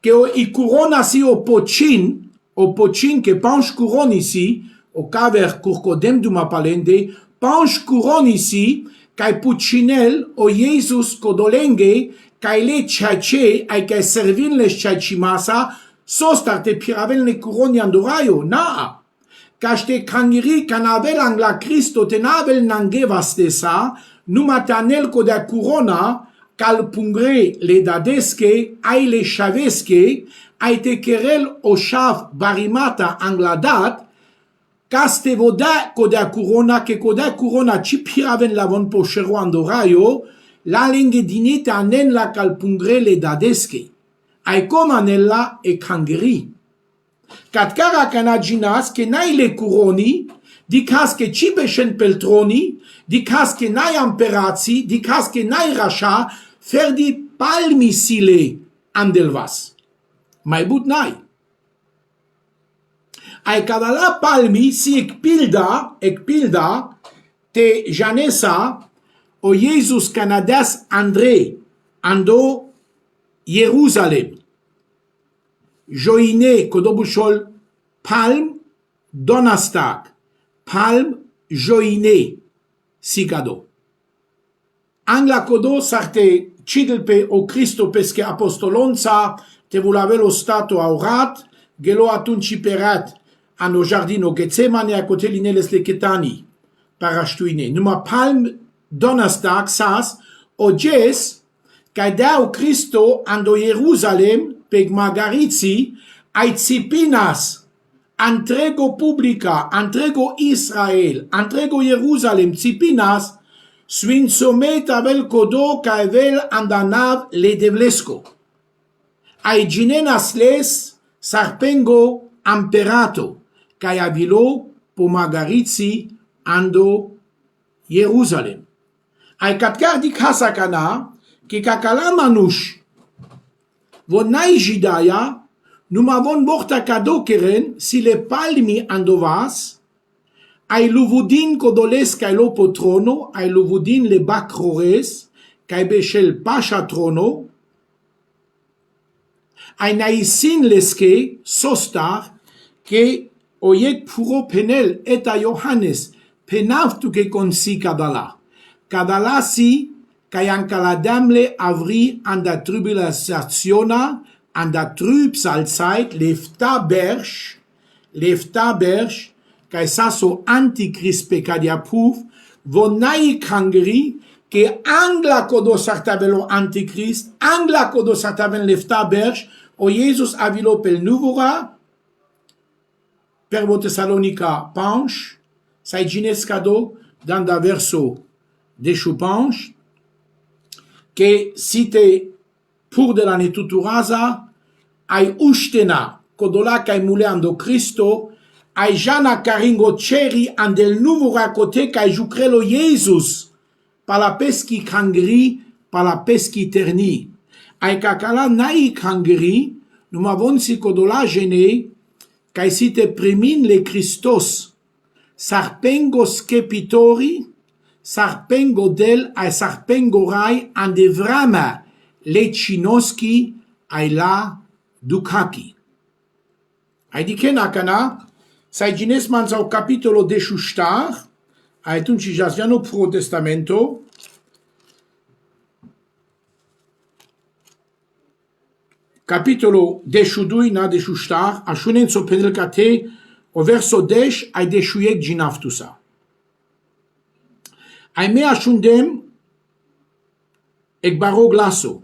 Speaker 1: Che i corona si o pocin che panche couronne ici, o caver curcodem duma palende, panche couronne ici, kai pucinel o Jesus codolenge, kai le chache, ai kai servin le chachimasa, sostar te piravel ne couronne andoraio, na. Caște Kangeri canavel angla Cristo tenavel nangevas de sa, numatanel codea corona, cal pungre le dadesche, ai le chavesche, ai te kerel o chav barimata angladat, caste voda codea corona, che codea corona ci piraven lavon pochero andoraio, la lenghe dineta anen la cal pungre le dadesche. Ai comanella e Kangeri. Catcara canaginas che nai le curoni, di cas che ci bescen peltroni, di cas che nai amperazzi, di cas che nai rasha, ferdi palmisile andelvas. Mai but nai. Ai cadala palmi si ekpilda te janesa o Jesus canadas André ando Jerusalem. Joine kodobushol palm donastak. Palm joine sigado. Angla kodo sarte cidilpe o Cristo pesche apostolonza te vulave lo stato aurat gelo atunci perat ano giardino Getsemane a cotelineles le chetani parastuine. Numa palm donastak sas o jes cae dea Cristo ando Jerusalem peg Magaritzi ai cipinas antrego publica, antrego Israel, antrego Jerusalem, cipinas svinsomet avel kodo caevel andanav le devlesco. Ai ginenas les sarpengo amperato, cae avilo po Magaritzi ando Jerusalem. Ai catcar di casacana, che cacala manush, Vonai Jidaya, numavon borta kadokeren, si le palmi andovas, ai luvudin kodoles kai lo potrono, ai luvudin le bakrores, kai beshel pasha trono, ai naisin leske, sostar, ke oyek puro penel eta Johannes, penavtu ke konsi kadala. Kadala si, kai ankaladamle avri anda tribulaziona, anda trübsalzeit, lefta bersch, kai saso antichrist pecadiapuf, vonai kangeri, ke angla kodo sartavelo antichrist, angla kodo sartaven lefta bersch, o Jesus avilo pel nuvora, per Thessalonica panche, sai ginescado, danda verso de chupanche, que site pour de la netuturaza, ai ustena, kodola kai muleando Cristo, ai jana caringo ceri andel nuvora kote kai jucrelo Jesus, pa la peschi kangri, pa la peschi terni. Ai kakala nai kangri, numavon si kodola gene, kai site primin le Christos, sarpengo skepitori, sarpengo del ai sarpengo rai ande vrama le chinoski ai la dukaki. Ai di kenakana, sai ginesman sau capitolo de shustar, ai atunci jasviano pro testamento, capitolo de shudui na de shustar, ashunen so penelcate, o verso 10 ai de shuyek ginaftusa. Ai me ashundem ek baro glaso,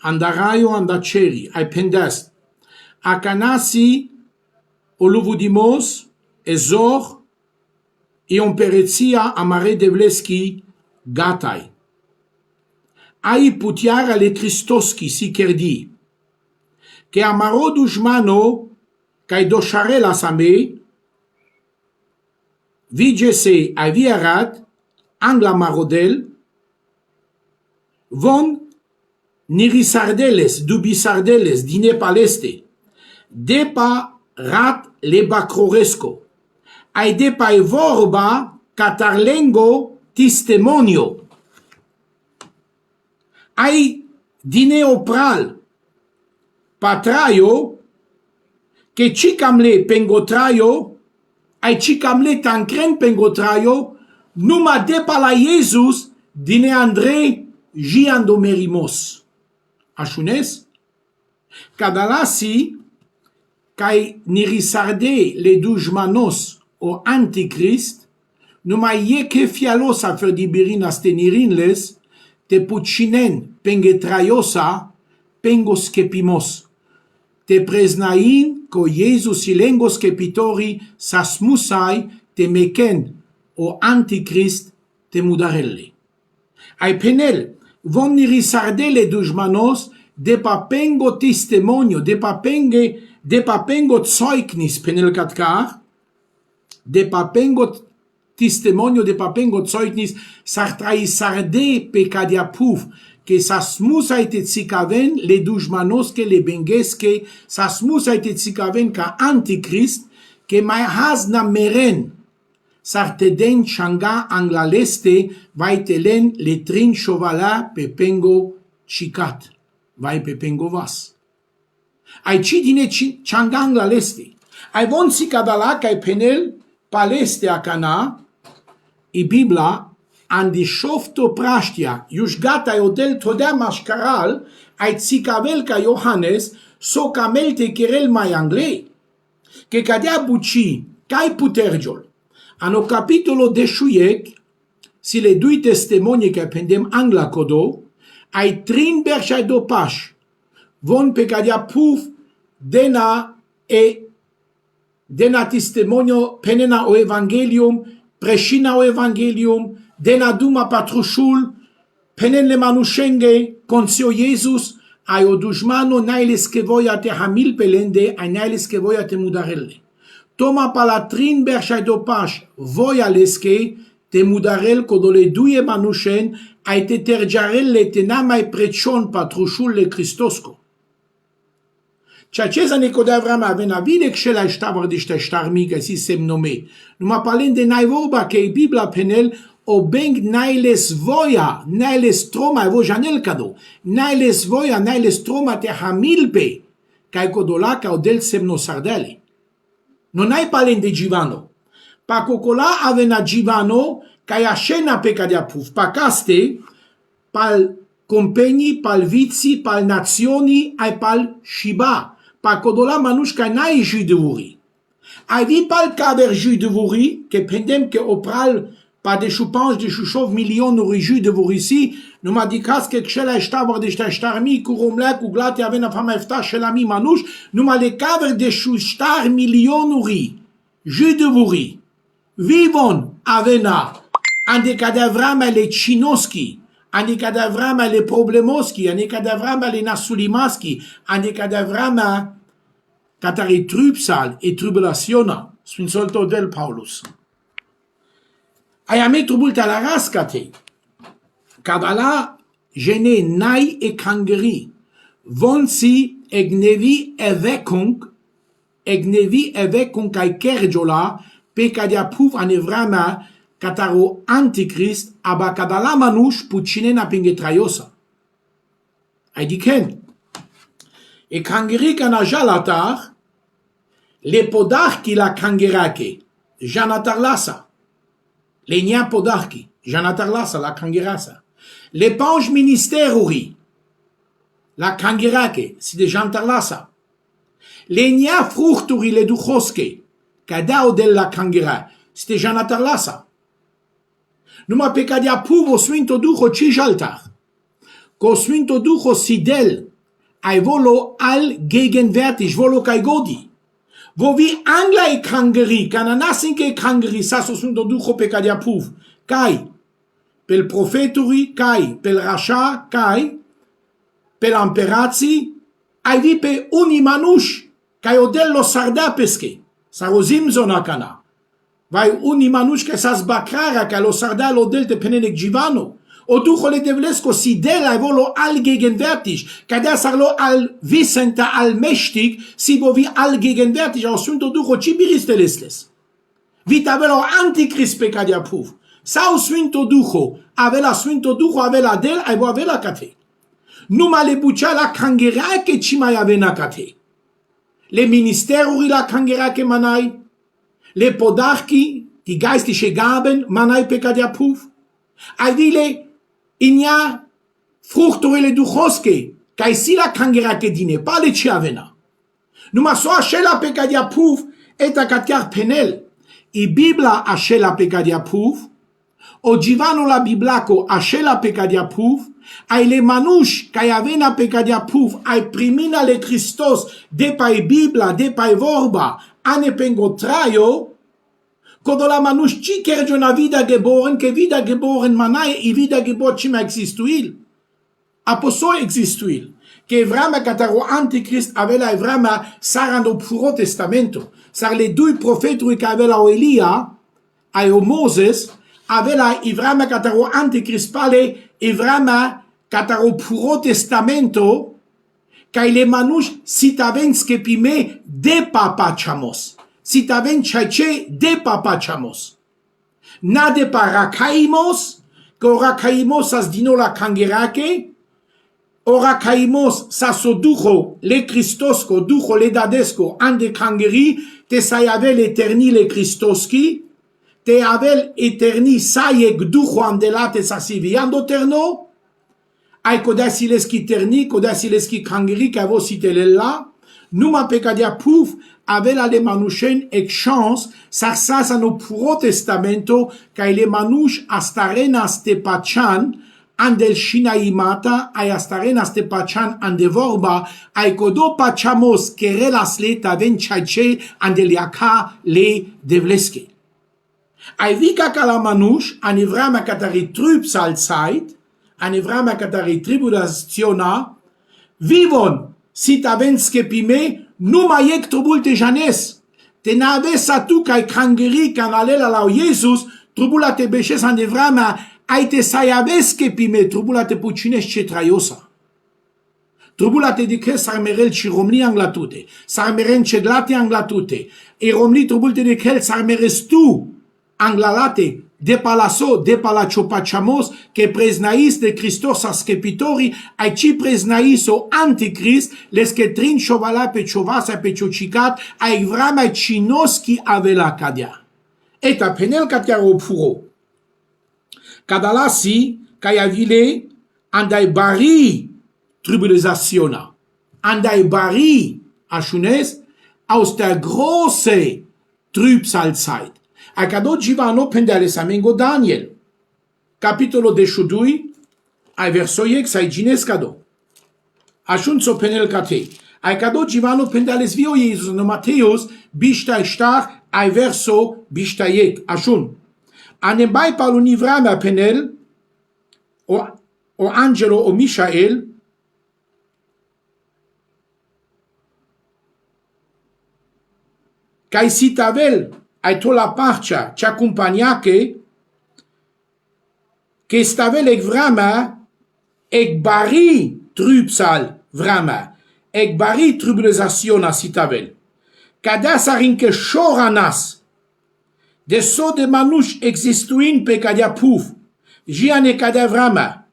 Speaker 1: andarayo andaceri, ai pendest, akanasi oluvudimos, ezor, ion pereția amare devleski gatai. Ai putiara le tristoski si kerdi, che amaro dușmano kai dosharela same, vigese ai viarat, angla marodel, von nirisardeles, dubisardeles, dine paleste, depa rat leba croresco, ai depa e vorba catarlengo testimonio, ai dine opral, patraio, che cicamle pengotraio, ai cicamle tancren pengotraio, numa depa la Jesus, dine Andrei giandomerimos. Ashunes? Cadalasi, kai nirisarde le dușmanos o antichrist, numai e che fialos a fer dibirin astenirinles, te pucinen pengetraiosa, pengoskepimos. Te preznain co Jesus ilengoskepitori sasmusai te meken o antichrist te mudarelle. Ai penel, von nirisarde le dușmanos, de papengo testimonio, de papengo zeugnis penel katkar, de papengo testimonio, de papengo zeugnis, sartrai sarde pecadia puf, que sasmusa ite tzikaven le dușmanos que le bengeske, sasmusa ite tzikaven ca antichrist, que mai hazna meren, sarteden changa anglaleste, vaitelen le trin chovala pepengo chicat, vai pepengo vas. Ai ci dine changa anglaleste, ai von si cadala kai penel paleste acana, i Bibla, andi shofto prashtia, już gata odel todea mashkaral, ai tzikavel ca Johannes, so camelte kerel mai anglei, che cadea buci, cai putergiol. Ano capitolo de shuyek, si le dui testimoni che pendem angla codo, ai trin bershai do pash, von pe cadea puf, dena testimonio penena o evangelium, preșina o evangelium, dena duma patrușul, penen le manușenge, consio Jesus, ai o dușmano nailes che voia te hamil pelende, ai nailes che voia te mudarelle. Toma palatrin berșai dopaș, voia lesche, te mudarel codole duie manușen, ai te tergiarelle te na mai precion patrușul le Cristosco. Ceea ce să ne codea vreme avea bine că și la ștabăr de ăștia ștarmii că si semnome. Numai palând de n-ai vorba că e Biblia penel o beng n-ai voia, n-ai stroma, e vo janel cado, n-ai voia, n-ai stroma te hamilpe, ca e codola ca o del semno sardele. Non ai palând de Givano. Pa cocola avea Givano ca e așena pe cadea puf, pa caste, pal compagni, pal vizi, pal nazioni, ai pal shiba. Pa codola manuș ca n-ai jui de uri. Ai vi pal caber jui de uri, că pendem că opral pa de șupanj de șușov milionuri jui de uri si, numai dicas că xela ștabăr de ăștia ștarmi cu romlea, cu glate avea fama efta șelami manuș, numai le caber de șuștar milionuri jui de uri. Vivon avea ande cadea vremea le Cinoski, ande cadea vremea le Problemoski, ande cadea vremea le Nasulimaski, ande cadea vremea catare trupsal e tribulaționa, Sfințolto del Paulus. Aia me trubulte la rascate, cadala gene nai e cangeri, vonsi egnevi evecung ai kerjola, pe cadea puf ane vremea cataro anticrist, aba cadala manuș pucine na pingetraiosa. Ai diken. E cangeri cana jalatar, le podarchi la cangerake, janatar lasa. Le nia podarchi, janatar lasa la cangerasa. Le pange ministeruri, la cangerake, si de janatar lasa. Le nia fructuri le duchoske, cadao del la cangera, si de janatar lasa. Numai pe cadea puvo Sfinto Duho ci jaltar. Co Sfinto Duho sidel, ai volo al gegenwärtig, volo kai godi. Vovi angla e cangeri, cana nasinke e cangeri, sa so Sfinto Duho pe cadea puv. Kai, pel profeturi, kai, pel rasha, kai, pel amperații, ai vi pe unii manuși, kai odel lo sarda pesche, sarozim zona cana. Vai unii manuși că s-a zbacrarea, că lo sarda lo del te penenec Givano. O duhole devlesco sidela evolo al gegenwärtig, că dea sarlo al visenta al meștic, si vovi al gegenwärtig, au Sfinto Duho ci biristelesles. Vita avela anticrist pe cadea puv. Sau Sfinto Duho, avela Sfinto Duho, avela del, ai vo avela cate. Numai le bucea la cangerache ci mai avena cate. Le ministeruri la cangerache manai, le podarchi, die geistliche Gaben, manai pe cadea puf. Ai vile inia fructurile duhoske, ca si la cangerache dine, pale ci avena. Numai so așela pe cadea puf, eta cat chiar penel. I Biblia așela pe cadea puf, o Givano la Biblaco așela pe cadea puf, ai le manuși ca avena pe cadea puf, ai primina le Hristos, de pai Biblia, de pai vorba, ane pengo traio, codola manuș ci kerjo na vida geboren, que vida geboren manaie, i vida gebor ci mai existuil. Aposo existuil. Que vrama cataro anticrist avela vrama sarando puro testamento. Sar le dui profeturi ca avela o Elia, ai o Moses, avela i vrama cataro anticrist pale, i vrama cataro puro testamento, ca le manuș sit avenske pime de papachamos. Si taven ce de papachamos. Na de paracaimos, que oracaimos as dino la cangerake, oracaimos sa so dujo le Christosco, dujo le dadesco, ande cangeri, te sai avel eterni le Christoski, te avel eterni saieg dujo andelate sa siviando terno, ai codasileski terni, codasileski cangeri, che avo sitelella, numa pe cadea puf, avela le manușeni ex chance, sarsasa no puro testamento, ca le manuș astarena stepacian, andel shina imata, ai astarena stepacian ande vorba, ai codo pachamos kerelas le taven ceace andel iaca le devleske. Ai vica ca la manuș, ane vremea catare trupsal zeit, ane vremea catare tribulaționa, vivon, si tavenske pime, nu mai ec trubulte janes. Te n-ave sa tu ca-i cangeri can alela la Iesus, trubula te beșes ane vremea, ai te sa iaveske pime, trubula te pucinești ce traiosa. Trubulate de che sarmerel ci romli anglatute. Sarmeren cedlate anglatute. E romli trubulte de che sarmeres tu anglalate de palaso, de palachopachamos, que presnais de Christos ascepitori, ai ci presnais o antichrist, les que trin chovala pe chovasa pe chocicat, ai vrama chinoski avela cadia. Et a penel catia o furo. Cadalasi, caia vile, andai bari tribulaziona. Andai bari, achunes, aus der große Trübsalzeit. Acado Givano pendere samengo Daniel. Capitolo 12, ai versoiec sai ginescado. Ashunzo penel cate. Acado Givano pendales vio Jesus no Mateus, bishta star, ai verso bishtaek. Ashun. Anembai palunivrama penel, o angelo o Michael, kai sitavel, ai tola parcia ci accompagnache che stavel vrama ec bari trübsal vrama ec bari tribulaziona sitavel cada sarinke shoranas de so de manush existuin pe cadia puf giane cada vrama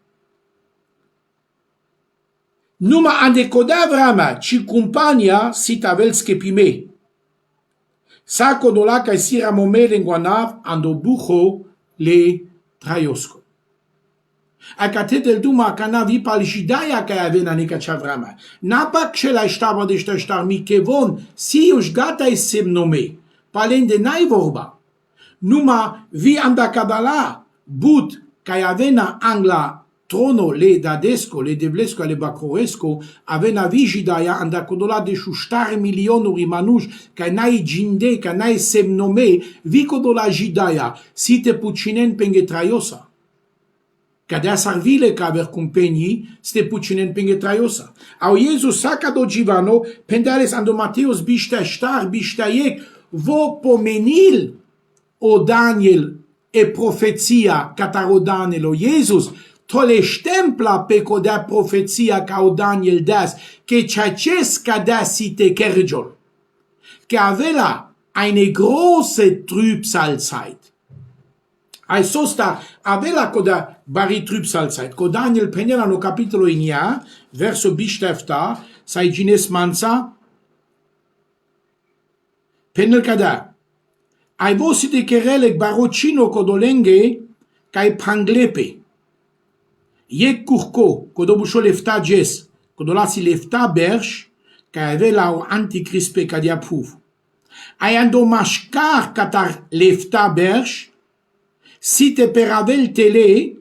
Speaker 1: numa ande coda vrama ci compagna sitavel skepime Saco dola ca sira momel en guanav ando bujo le traiosco. A catetel duma cana vi palishidaya ca avena nica chavrama. Napa xela stava de star mi kevon si us gata sem nome. Palen de naivorba. Numa vi anda kabala but ca avena angla trono le dadesco, le devlesco e le bacroesco, avena vigidaya anda codola de shustar milionuri manush, ca nai jinde, ca nai semnome, vi codola gidaya, si te pucinen pengetraiosa. Ca dea sarvile ca aver cumpeni, ste pucinen pengetraiosa. Au Jesus sacado givano, pendales ando Mateus bishta star, bishta iec, vo pomenil o Daniel e profezia cataro Daniel o Jesus, tole stempla pe codea profeția ca o Daniel das, che ceacesca da site kerjol, che avela eine große Trübsalzeit. Ai sosta avela codea bari Trübsalzeit, co Daniel penela no capitolo inia, verso bishtefta, sai gines mansa, penel cada. Ai vosi de kerelek barocino codolenge, cae panglepe, Iec curco, codobușo lefta ges, codolasi lefta berș, ca avela o antichrist pe cadia puv. Ai ando mașcar catar lefta berș, si te peravel tele,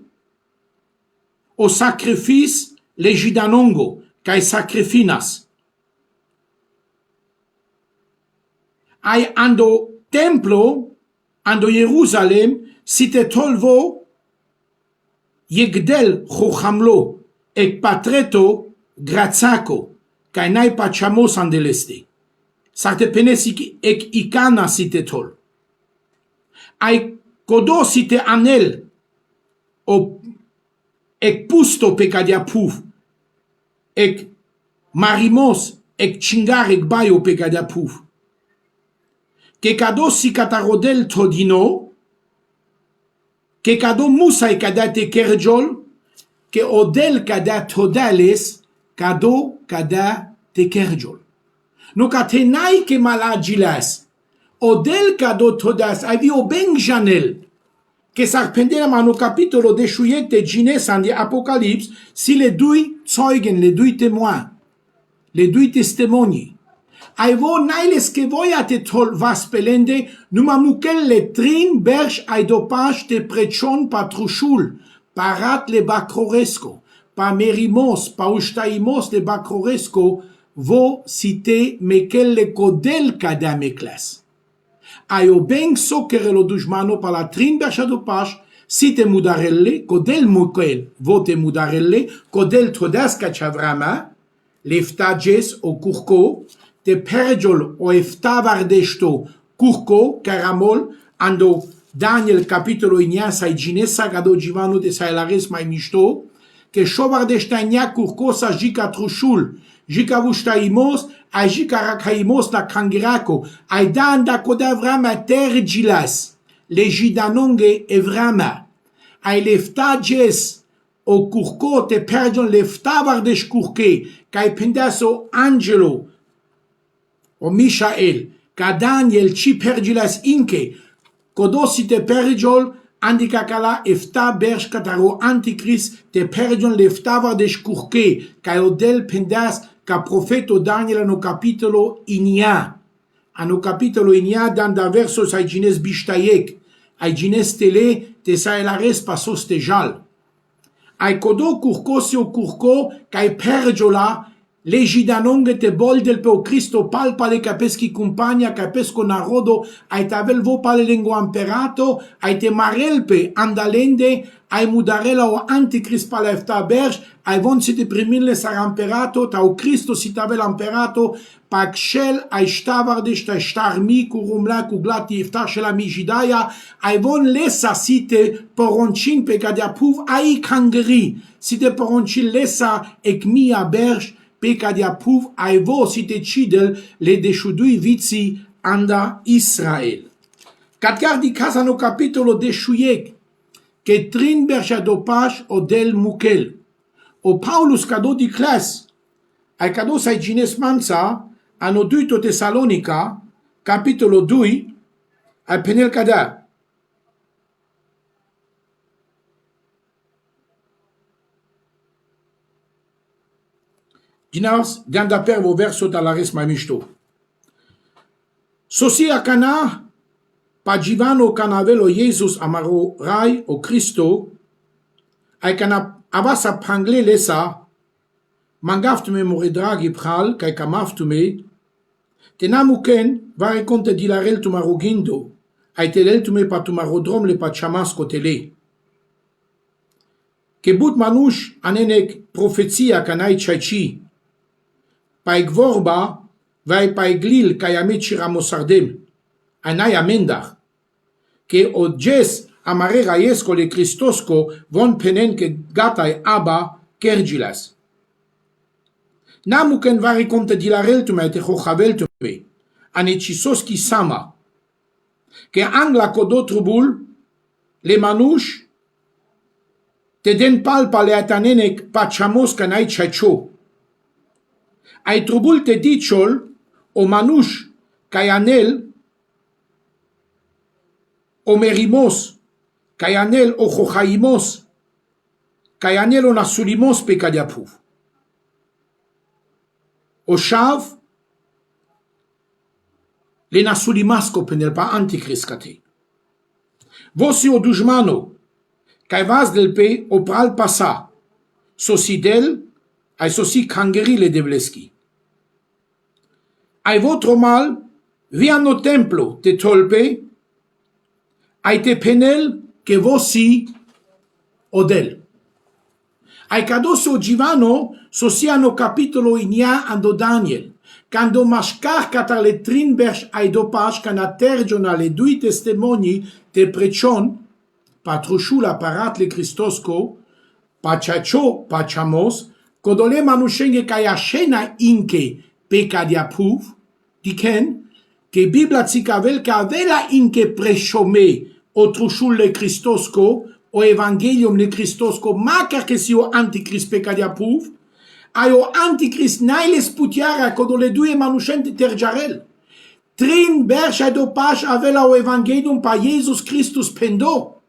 Speaker 1: o sacrifice legidanongo, ca sacrifinas. Ai ando templo, ando Jerusalem, si te tolvo, Yegdel Chochamlo ec patreto grazaco, ca nai pachamos andeleste. Sarte penesic ec icana sitetol. Ai codosite anel o ec pusto pe cadia puf, ec marimos ec chingar ec baio pe cadia puf. Che cadosi catarodel todino, che cado musa e cadate kerjol, che odel cada todales, cado cada te kerjol. No catenai che malagilas, odel cado todas, avio ben janel, che sarpendera ma no capitolo de shuiete ginesan di Apocalips, si le dui zeugen, le dui témoins, le dui testimoni, ai vo nailes che voiate tol vas pelende, numa mukel le trin berș ai dopaș te precion patrușul, parat le bacroresco, pa merimos, pa uștaimos le bacroresco, vo site mekel le codel cadea mecles. Ai o ben socere lo dușmano pa la trin berș a dopaș, site mudarelle, codel mukel, vo te mudarelle, codel trodesca ceavrama, leftages o curco, te pergiol o eftavardesto curco, caramol, ando Daniel capitolo inia sai ginesa gado givano de sai lares mai mișto, que șovardeștania curcosa jica trușul, jica vuștaimos, a jica racaimos la cangiraco, ai da anda coda vrama tergilas, le jidanonge evrama, ai lefta jes, o curco te pergion lefta vardeș curche, ca ai pendeaso angelo, o Mișael, ca Daniel ci pergilas inche, codosi te pergiol, andica cala efta berș cataro antichrist te pergion lefta vardeș curche, ca odel pendeas ca profeto Daniel no capitolo inia. Ano capitolo inia danda versos ai gines bistaiec, ai gines tele te saelares pasos tejal. Ai codo curcosi o curco, ca ai pergiola, le gidanonge te boldel pe o Cristo palpale capeschi compagna capesco narodo ai tavel vo pale lengo amperato ai te marelpe andalende ai mudarela o antichrist pale efta berj ai von si te primille sar amperato ta o Cristo si tavel amperato pa xel ai shtavarde sta shtarmi cu rumla cu glati efta shela mi jidaya ai von lesa si te poroncin pe cadea puv ai kangeri si te poroncin lesa ec mia berj pe cadea puv ai vo si te cidel le deșudui viții anda Israel. Catcar di casa no capitolo deșuiec, che trin berșa dopaș o del muchel. O Paulus cado di clas, ai cado sai gines mansa, ano duito Tesalonica, capitolo 2, ai penel cadea. Dinars, ganda pervo verso dalla res mai mișto. Sosia cana, pagivano canavelo Jesus amaro rai o Cristo, ai cana avasa pangle lesa, mangaftume more dragi pral, kai kamaftume, tenamuken, vare conte dilarel tu marogindo, ai teleltume pa tu marodrom le pa chamasco tele. Che but manush anenek profeția canai chaichi, pa egvorba, vai pa eglil ca yamet shiramosardem, anai amendach, que o jes amare raiesco le Cristosco von penen que gatai aba kergilas. Namuken vari conte dilareltume te chochaveltume, anecisoski sama, que angla codotrubul, le manush, te den palpa le atanenec pachamos canai chacho. Ai trubul te diciol, o manuș, caianel, o merimos, caianel o johaimos, caianel o nasulimos pe cadiapuv. O șav, le nasulimasco penel pa anticriscate. Vosi o dușmano, cai vas del pe o pral pasa, sosidel, ai sosi cangerile de bleschi. Ai votro mal, via no templo te tolpe, ai te penel che vosi odel. Ai cadoso givano sosiano capitolo inia ando Daniel, cando mascar cata le trinberș ai dopaș cana tergiona le dui testimoni te precion, patrușul aparat le Cristosco, pachacho pachamos, codole manușenge ca iașena inche pe cadiapuv, diken, che Biblia țicavel că avea inche preșome o trușul le Cristosco, o evangelium le Cristosco, macar că si o anticrist pe cadiapuv, ai o anticrist n-ai le sputiara codole due manușente tergiarel. Trin berșa dopaș avea o evangelium pa Iesus Christus pendo.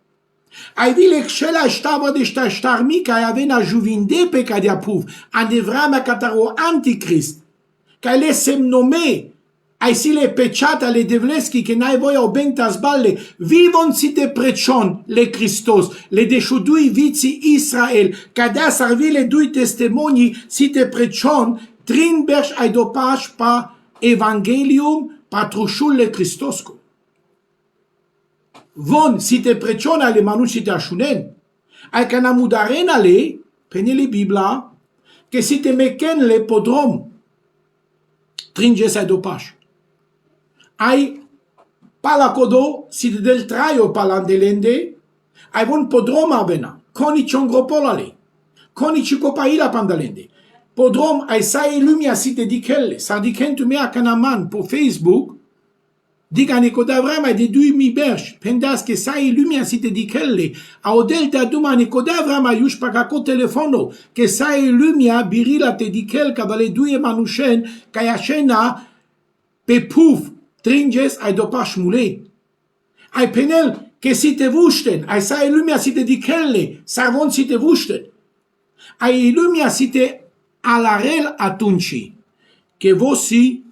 Speaker 1: Ai vile xela ștava de ștarmi ca ai avea juvinde pe cadiapuv, ande vremea cataro anticrist, ca le semnome, ai si le peciata le devleschi che n-ai voia o bentas balle, vivon si te precion le Christos, le deșudui viții Israel, ca dea sarvi le dui testimonii si te precion, trin berș ai dopaș pa evangelium patrușul le Cristosco. Von si te precion ale manuși si te așunen, ai ca namudarenale, penele Biblia, che si te mecenle podrom, tringe ai dopaș. Ai palacodo si te del traio palandelende, ai von podrom avena, coni ciongropolale, Conici copaila pandalende. Podrom ai sai lumia site di kelle. Sardikentu mea canaman po Facebook. Dica Nicoda vrama de 2000 berch. Pendas che sai lumia site di kelle. A odelta duma Nicoda vrama yush pakako telefono. Che sai lumia birila te di kel cavale due manushen. Kayashena pe puf. Tringes ai dopash mule. Ai penel che site vusten. Ai sai lumia site di kelle. Sarvon site vusten. Ai lumia site alarel atunci, che vosi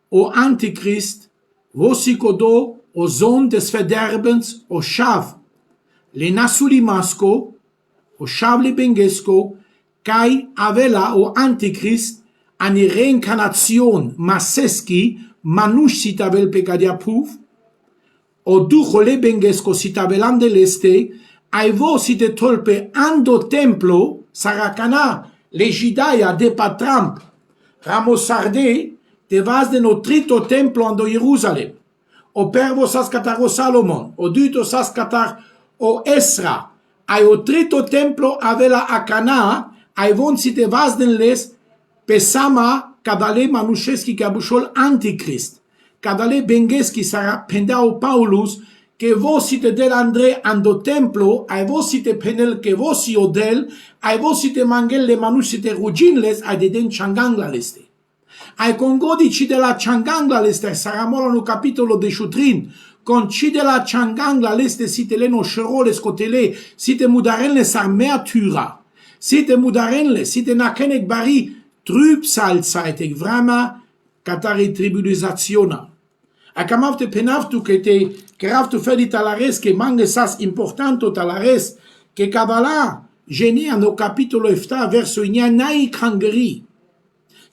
Speaker 1: o antichrist, vosi codo o zon des verderbens o shav, le nasuli masco, o shav le bengesco, kai avela o antichrist, ani reincarnation maseski, manush sitavel pecadia puf, o dujo le bengesco sitavelam de leste, ai vosi te tolpe ando templo, saracana, legidaya de patramp, ramosarde, te vas de notrito templo ando Jerusalem, o pervo saskataro Salomon, o duito saskatar o Esra, ai o trito templo avela akana, ai von si te vas den les, pesama kadale manușeski cabușol antichrist, kadale bengeski sara pendao Paulus, que vos si te del André ando templo, ai vos si te penel que vos si odel, ai vos si te mangel le manus si te ruginles, ai de den changangla leste. Ai congodici de la changangla leste, saramola no capitolo de Shutrin, con ci de la changangla leste si te leno șeroles cotele, si te mudarenle sarmeatura, si te mudarenle, si te nakenek bari, trübsalzeitig, vrama catari tribulizationa. Acamav te penavtu que te keravtu fedi talares que mangue sas importanto talares que Kabbalah genie no capitolo efta verso inia nai krangeri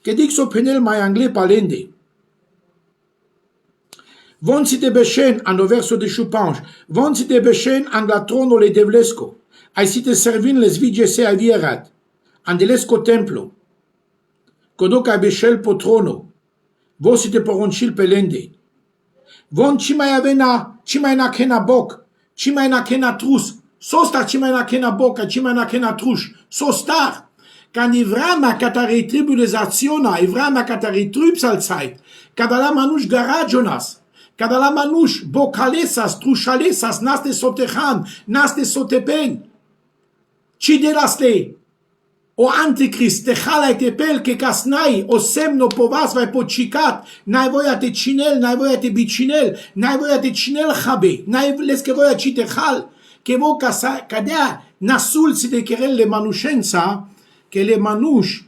Speaker 1: que dixo penel mai anglais palende von si te bechen ano verso de chupange von si te bechen an la trono le devlesco ai si te servin les vigese avierat an delesco templo kodoka bechel potrono vos si te poronchil pelende von cimai avena, cimai na kena bok, cimai na kena trus, sostar cimai na kena boca, cimai na kena trush, sostar. Când ivrama catare tribulaziona, ivrama catare trübsalzeit, cada la manush garajonas, cada la manush bocalesas, trushalesas, nas de sotehan, nas de sotepen. Ci delaste, o antichrist, te halai te pel que casnai, o semno povas vai pocicat, n-ai voia te cinel, n-ai voia te bicinel, n-ai voia te cinel habe, n-ai les que voia ci te hal, que vo cadea nasul si te querel le manușența, que le manuș,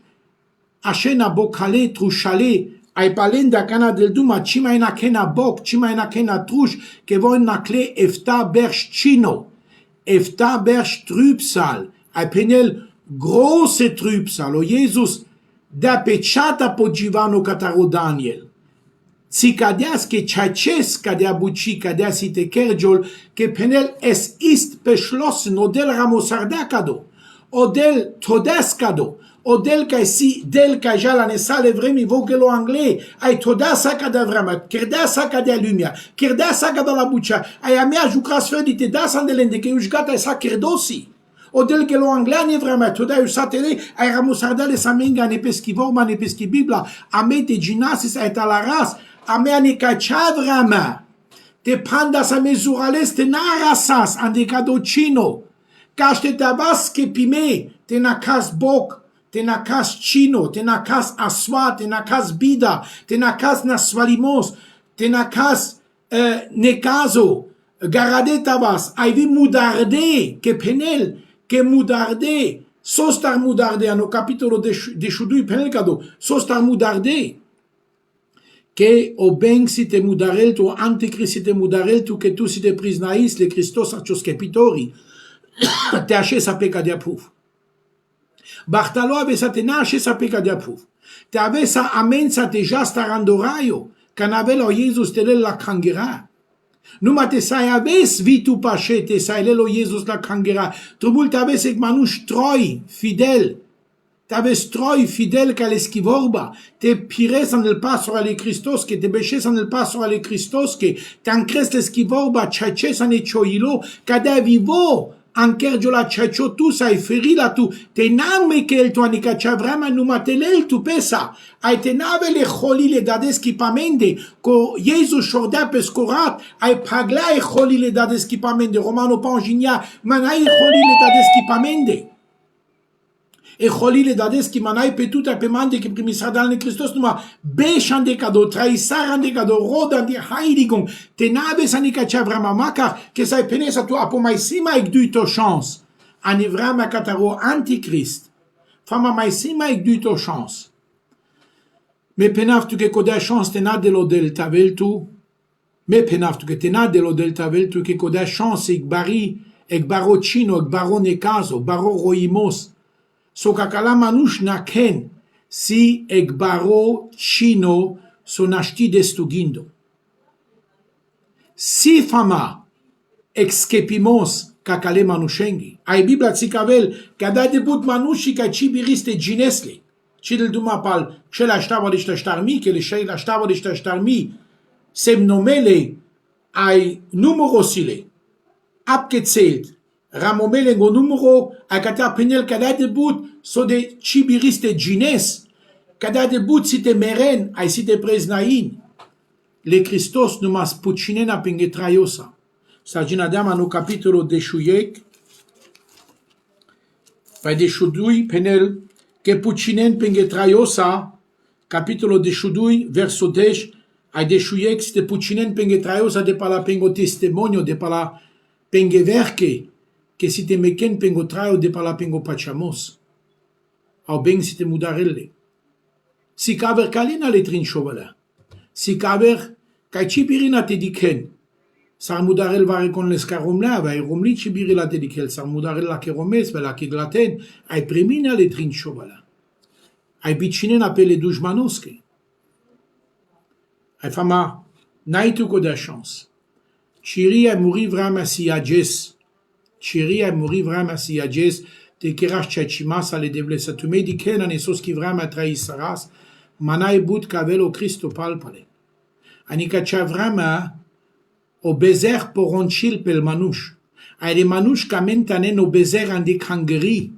Speaker 1: așena bocale, trușale, ai palenda cana del duma, ci mai na kena boc, ci mai na kena truș, que voi nacle efta berș cino, efta berș trübsal, ai penel große Trübsal, o Jesus, da peciata po Givano cataro Daniel. Si cadeas que chachesc cadea buci, cadea si te kergiol, que penel es ist beschlossen, o del ramosardacado, o del todescado, o del ca si, del ca ja la nesale vremi vogelo anglais, ai toda saca da vrema, chirdea saca de lumia, chirdea saca da la bucea, ai a mea jucras fedite da sandelende, que ușgata sa kirdosi. O del che lo anglani vreme, tu dai usatele, ai ramusardale sa menga ne peschi vorma ne peschi bibla, a me te ginasis ai talaras, a me ne cacea vreme, te pandas a mezurales te narasas, ande cadocino, caște te abas che pime, te nacas boc, te nacas cino, te nacas aswa, te nacas bida, te nacas nasvalimos, te nacas necazo, garadetabas, ai vi mudarde, che penel, que mudarde, sostar mudarde, ano capitolo de shudui penelcado, sostar mudarde, que o ben si te mudarel tu, antichrist si te mudarel tu, que tu si te prisnais, le Christos arcios capitori, te așez a peca de apuf. Bartalo avesa te nașez a peca de apuf. Te avesa amensa te jasta randoraio, can avelo Jesus te la cangera. Numai te sai aves vitu pașe, te sai lelo Jesus la cangera. Trubul te aves ec manuș troi, fidel. Te aves troi, fidel ca le schivorba. Te pires en el paso ale Cristosche, te beșes en el paso ale Cristosche. Te ancres le schivorba, ceaces ane cioilo, ca de vivo ancher la cecio tu sai ferila tu te name che il tuo anica c'avrama numatelel tu pesa ai te nave le kholi le dades kipamende ko Jesus shorda pescorat ai pagla e kholi le dades kipamende Romano Panginia manai kholi le dades kipamende e kholi le dades ki manai petuta pemande ki primisradal ne Christos numa bechande kado traisarande kado rodande heiligung te nave sanika c'avrama maka che sai penesa tu apomaisima ik duito chance anivrama kataro antichrist fama maisima ik duito chance me penaftu che coda chance te nadelo del taveltu me penaftu che te nadelo del taveltu che coda chance ik barocino ik barone caso baro roimos so kakala manush na ken si ek baro chino so nashti destugindo si fama excepimos kakale manushengi ai bibla tsikavel kada debut manushi ka chibiriste ginesli chidel duma pal chela shtava lishta shtarmi ke le shela shtava lishta shtarmi semnomele ai numero sile abgezählt ramomele ngo numero a kata penel kada debut so de chibiriste gines kada debut site meren ai site preznain le Christos numas pucinena pengetraiosa Sagina dama no capitolo de Shuyek Pai de Shudui penel che pucinen pengetraiosa capitolo de Shudui verso 10 ai de Shuyek ste pucinen pengetraiosa de pala pengo testimonio de pala pengeverke che si te meken pengo traio de pala pengo pachamos au ben si te mudarelle si caver kalina le trin chovala si caver kai chibirina te diken sar mudarel vare con l'escaromla va romli chibirila te dikel sar mudarella che romes va la che glaten ai premina le trin chovala ai bicinen appelle dujmanoske ai fama naitu ko da chance chiri a mouri vrama si ages Chiri a mouri vrama si ages te kerash chachimas ale devlesa tu me diken an esos ki vrama traisaras manai but kavelo Cristo palpale anika chavrama o bezer poronchil pel manush ai manush kamentanen o bezer an de kangeri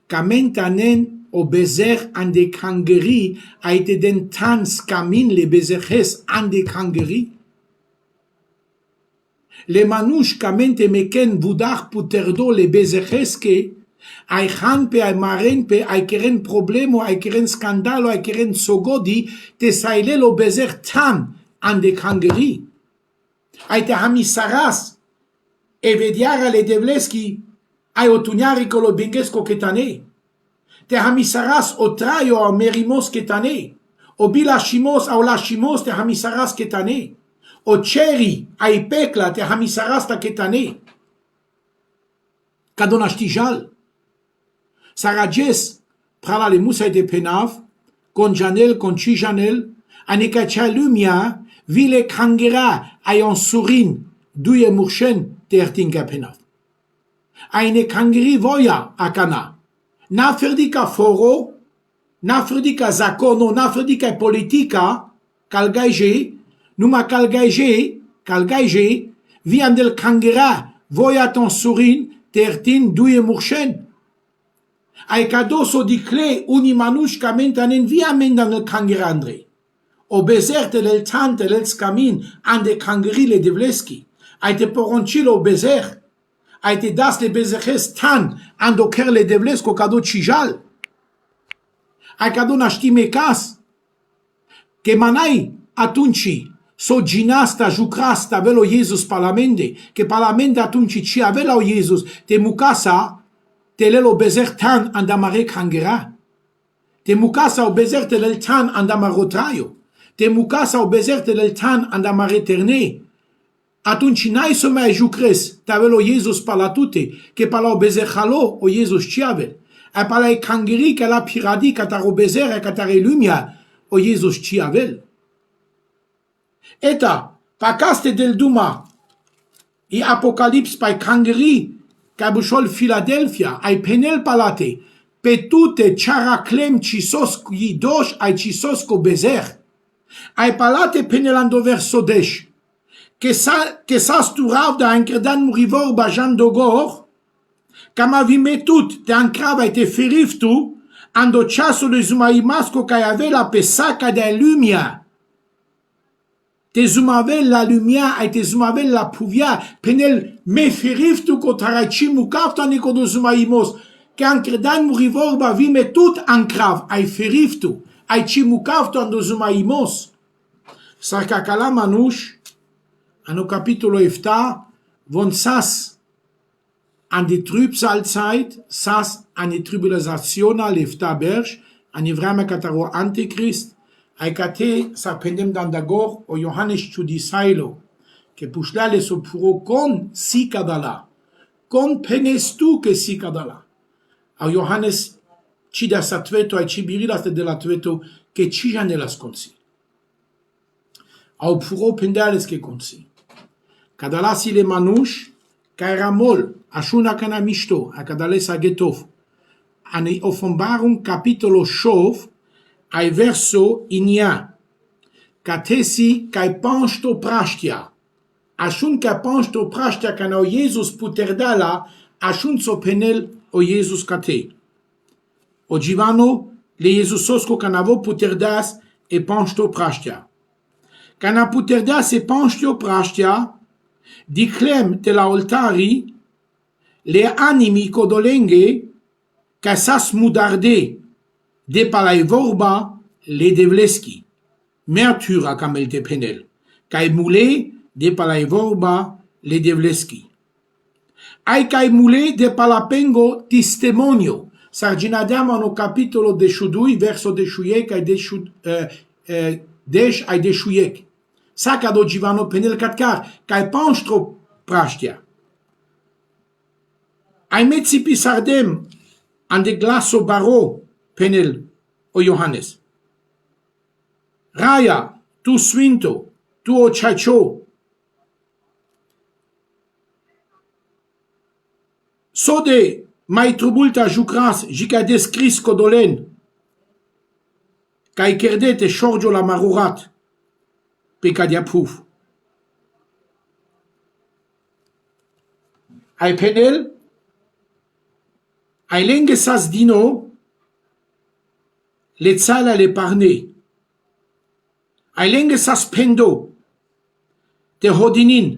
Speaker 1: kamentanen o bezer an de kangeri ai te den tans kamin le bezerhes an de kangeri le manush kamente meken vudach puterdo le bezecheske ai khan pe ai maren pe ai keren problemo ai keren skandalo ai keren sogodi te saile lo bezer tan an de kangeri ai te hamisaras e vediara le devleski ai otuniari colo bengesco ketane te hamisaras o traio a merimos ketane o bilashimos au lashimos te hamisaras ketane o ceri ai pecla te hamisarasta ketane kadona shtijal sarajes prala le musa de penav con janel con chijanel anika chalumia vile kangera ai on surin duye murshen tertinga penav aine kangeri voya akana na ferdika foro na ferdika zakono na ferdika politika kalgaije numa kalgaije vian del kangera voya ton surin tertin duye murshen ai cadoso di cle uni manush kamentanen via mendan el kangera andre o bezerte del tante del skamin ande kangeri le devleski ai te poronchilo bezer ai te das le bezeches tan ando ker le devlesko cado chijal ai cado naștime cas che manai atunci so ginasta jucrasta velo Jesus palamende che palamende atunci ci avela o Jesus te mukasa te lelo bezer tan andamare kangera te mukasa o bezer te lel tan andamarotraio te mukasa o bezer te lel tan andamare terne atunci n-ai să mai jucres te avelo Jesus palatute che pala o bezer halo o Jesus ci avel e pala e kangeri che la piradi cataro bezer e catare lumia o Jesus ci avel Eta, pacaste del duma, i apocalips pai kangeri, cabușol Philadelphia, ai penel palate, pe tute characlem cisos idosh ai cisos co bezer, ai palate penelando versodesh, que sa sturav da încredan murivor bajan dogor, Cam avime tut, te ancrava e te feriftu, ando ceasul zumaimasco ca avea pe saca de lumia. Te zumavel la lumia, ai te zumavel la puvia, penel me feriftu co taraci mucafta nico do zumaimos, che ancredan murivorba vime tut ancrav, ai feriftu, ai ci mucafta ando zumaimos. Sarca cala manuș, ano capitolo efta, von sas an die Trübsalzeit, sas an die Tribulaziona lefta berg, an die vreme cataro antichrist, ai cate sa pendem dandagor o Iohannes Ciudisailo, che pușleale so puro con sicadala, con penestu che sicadala. Au Iohannes ci da satveto ai ci birilas de la tveto che ci janelas consi. Au puro pendales che consi. Cadala si le manuș, ca era mol, ashuna kana mișto, a cadale sa getov. Ani Offenbarung capitolo shov, ai verso inia, catesi kai pansto prastia. Ashun ca pansto prastia kana o Jesus puterdala, ashun so penel o Jesus cate. O Givano, le Jesusosco canavo puterdas e pansto prastia. Cana puterdas e pansto prastia, diclem te la altari, le animi codolenghe, ca sas mudarde, de palai vorba, le devleski, mertura camel te penel, cae mule, de palai vorba, le devleski. Ai cae mule, de palapengo, testimonio, sarginadiamo no capitolo de shudui, verso de shuyek, ai de desh, ai de shuyek. Saca do Givano penel catcar, cae panstro prastia. Ai metzi pisardem, an de glaso baro, penel o Iohannes. Raya, tu svinto, tu o chacho. Sode, mai trubulta jucras, jica descris codolen, cae cerdete shorgio la marurat, pecadia puf. Ai penel, ai lenge sas dino, le țala le parne. Ai lenge sas pendo, te hodinin,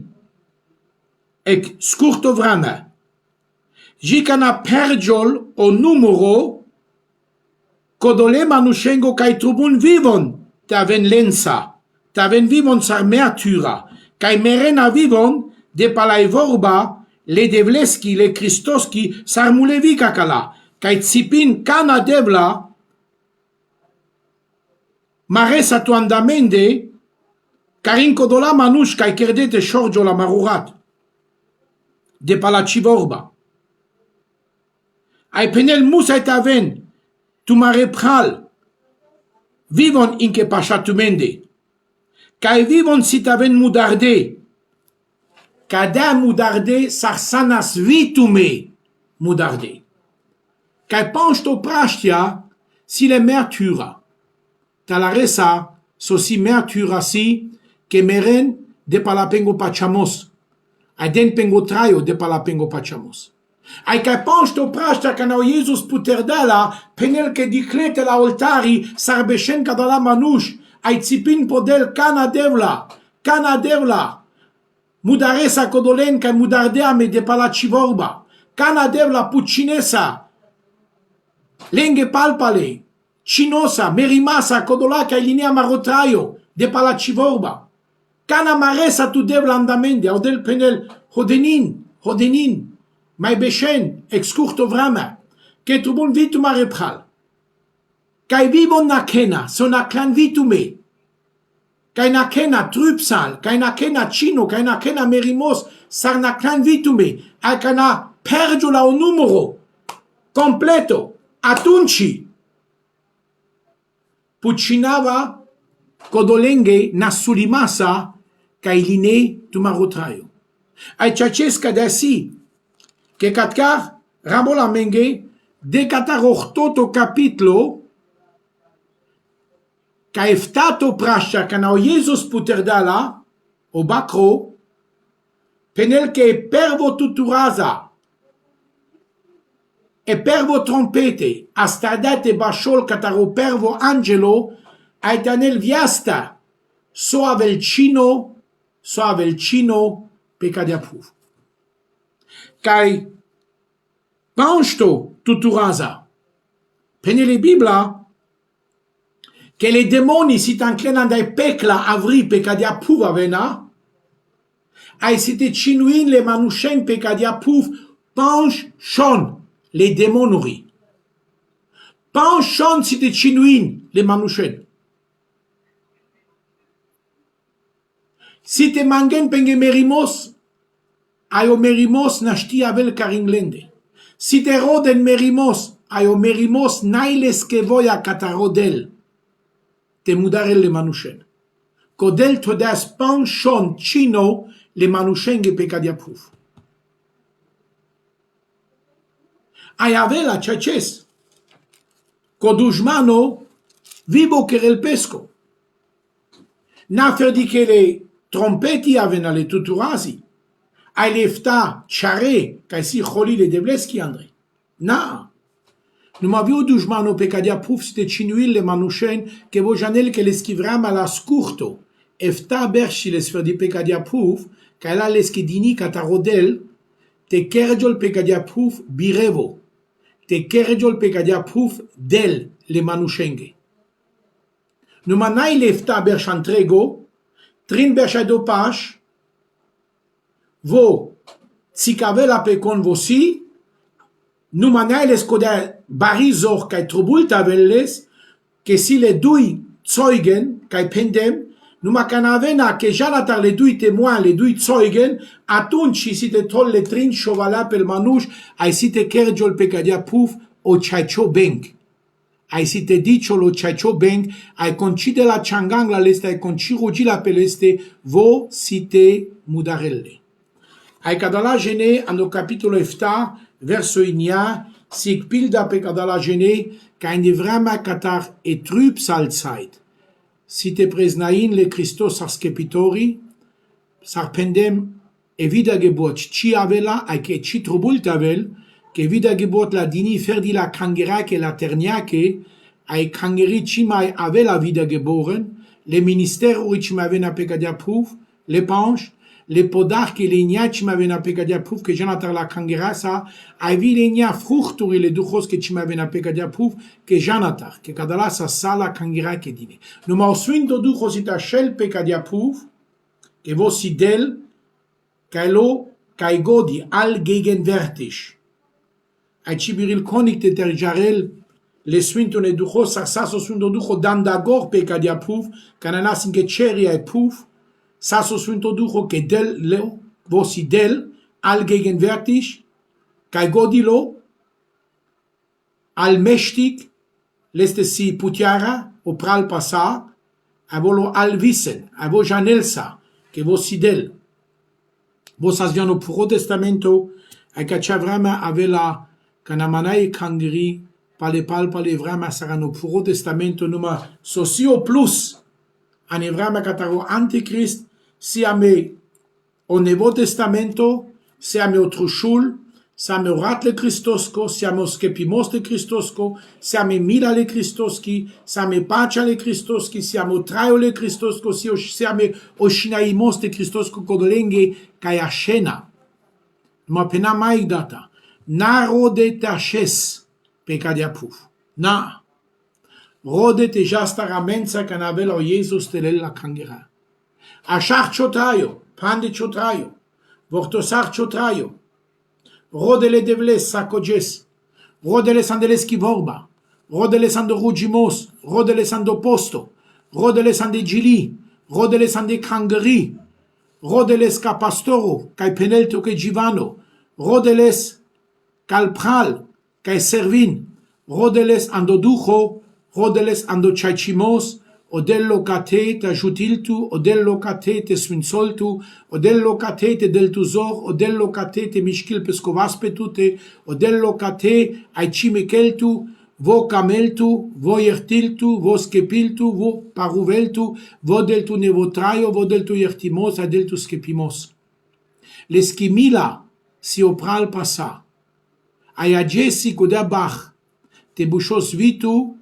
Speaker 1: ec scurto vrana. Jicana pergiol o numero, codole manușengo cae trubun vivon, te aven lensa, te aven vivon sar mertura, cae merena vivon, de palai vorba, le devleski, le kristoski, sar mulevica cala, cae țipin cana devla, maresa tu andamende, carin codola manuș, cae cerdete șorgio la marurat, de palaci vorba. Ai penel musa et aven, tu mare pral, vivon inke pashatumende, cae vivon sit aven mudarde, cada mudarde sarsanas vitume mudarde, cae pansto prastia si le mertura, talaresa so si mertura si, que meren de palapengo pachamos, aden pengo traio de palapengo pachamos. Ai cae pansto prastia ca nau Jesus puterdala, penel che diclete la altari, sarbeșen ca da la manuș, ai țipin podel cana devla, mudaresa codolen ca mudardeame de palaci vorba, cana devla pucinesa, lenge palpale, cinosa, merimasa, codola ca linea marotraio, de palaci vorba, cana maresa tu devla andamende, au del penel hodenin, mai beșen, excurto vrama, che trubun vitu mare pral, cae vivon nakena, so naklan vitume, cae nakena trübsal, cae nakena cino, cae nakena merimos, sar naklan vitume, al cana pergiu la un numero, completo, atunci, pucinava codolenghe nasulimasa, cae line tu marotraio. Ai ceacesca de asi, che catcar rabola menge de catar ortoto capitlo ca eftato prascia ca nau Jesus puterdala o bacro penel che pervo tuturaza e per vo trompete, astradate bashol cataro per vo angelo, aitanel viasta, soavel chino pecadia puf. Kai pansto tuturaza. Pene le Bibla, che le demoni si t'anclenano dai pecla avri pecadia puf avena, ai si te cinuin le manushen pecadia puf, panch shon le demonuri. Panch shon si te cinuin le manushen. Si te mangen penge merimos, ayo merimos nashti avel karinglende. Si te roden merimos, ayo merimos nailes que voy a catarodel. Te mudarel le manushen. Kodel todas panchon chino le manushen ge pecadia puf. Ayavela chaches. Kodujmano vivo kerel pesco. Nafer di che le trompeti avena le tuturazi. Ai lefta chare kai si kholi le devleski andre. Na. Numa viu dujmano pecadia puf ste chinuil le manushen che vo janel che le skivram ala scurto. Efta bershi le sfer di pecadia puf kai la leskidini katarodel te kerjol pecadia puf birevo. Te kerjol pecadia puf del le manushenge. Numa nai lefta bershantrego trin bershadopash vo tsikavela pekon vosi numa nai les koda barizor kai trubulta velles que si le dui zeugen kai pendem numa canavena che janatar le dui témoins le dui zeugen atunci si te tol le trin chovala pel manush ai si te kerjol pecadia puf o chaicho benk. Ai si te dicho lo chaicho benk, ai concide la changang la leste, ai concirugi la peleste, vo si te mudarelle. Ai cadala gene, ando capitolo efta, verso inia, si pilda pe cadala gene, ca indi vrama catar e trup salzait. Si te preznain le Christos arskepitori, sarpendem e wiedergeburt ci avela, ai che ci trubult avel, che wiedergeburt la dini ferdi la kangerake la terniake, ai kangeri cimai avela wiedergeboren, le ministeruri cimai avena pecadia puf, le panche, le podarche le igna cimai avena pecadia puf, che janatar la kangerasa, ai vi le igna fruchturi le duchos che cimai avena pecadia puf, che janatar, che cadala sa sala kangerake dini. Numa oswinto duchos ita shel pecadia puf, che vo si del, caelo, cae godi, al gegenwärtig. Ai cibiril konik te terjarel le swintone ducho saso swinto ducho dandagor pecadia puf canana sinke cheria e puf saso swinto ducho che del leo vosi del allgegenwärtig kai godilo almächtig lässt es si putiara o pral passa avolo al wissen avo janelsa che vosi del vos asviano puro testamento ai cacciavrama avela canamanai kangri pale vrama sarano puro testamento numa socio plus ane vrama cataro antichrist siame o nevo testamento siame o trushul siame o ratle christosco siame o skepimos de christosco siame mila le christoski siame pacha le christoski siame o traio le christosco siame o shinaimos de christosco kodolenge kaya shena numa pena mai data na rode tashes pecadia puf. Na. Rode te jasta ramenza canavela o Jesus telella kangera. Ashar chotayo, pande chotayo, vortosar chotayo. Rode le devles sakojes. Rode le sandeleski vorba. Rode le sando rugimos. Rode le sando posto. Rode le sande gili. Rode le sande kangeri. Rode les capastoro, kai penelto ke givano. Rode les calpral, kai servin, rodeles ando ducho, rodeles ando chaichimos, odello cate te jutiltu, odello cate te swinsoltu, odello cate te deltuzor, odello cate te mishkil pescovaspetute, odello cate aichimekeltu, vo cameltu, vo yertiltu, vo skepiltu, vo paruveltu, vo deltu nevotraio, vo deltu yertimos, adeltu skepimos. L'eskimila si opral passa. ai agesi coda bach, te bushos vitu,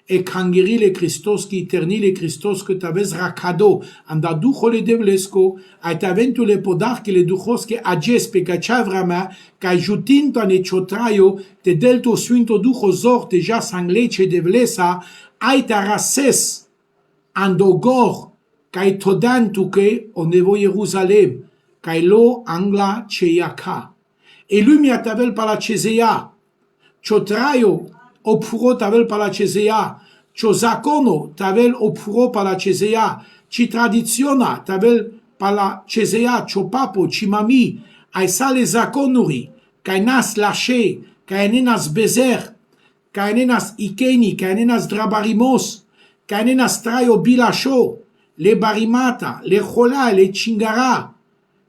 Speaker 1: e kangirile Christoski, ternile Christoske, tavez rakado, anda duchole devlesko, ai taventule podarke le duchoske ages pe kachavrama, kai jutinto ane chotrayo, te delto suinto ducho zor, te ja sanglece devlesa, ai tarases, andogor, kai todantuke, o nevo Jerusalem, kai lo angla cheyaka. E lui mi atavel pala cesea, chotrayo, opuro tavel pala cesea, cho zakono tavel opuro pala cesea, ci tradiziona tavel pala cesea, cho papo, ci mami, ai sale zakonuri, kai nas lashe, kai nenas bezer, kai nenas ikeni, kai nenas drabarimos, kai nenas trayo bilasho, le barimata, le chola, le chingara,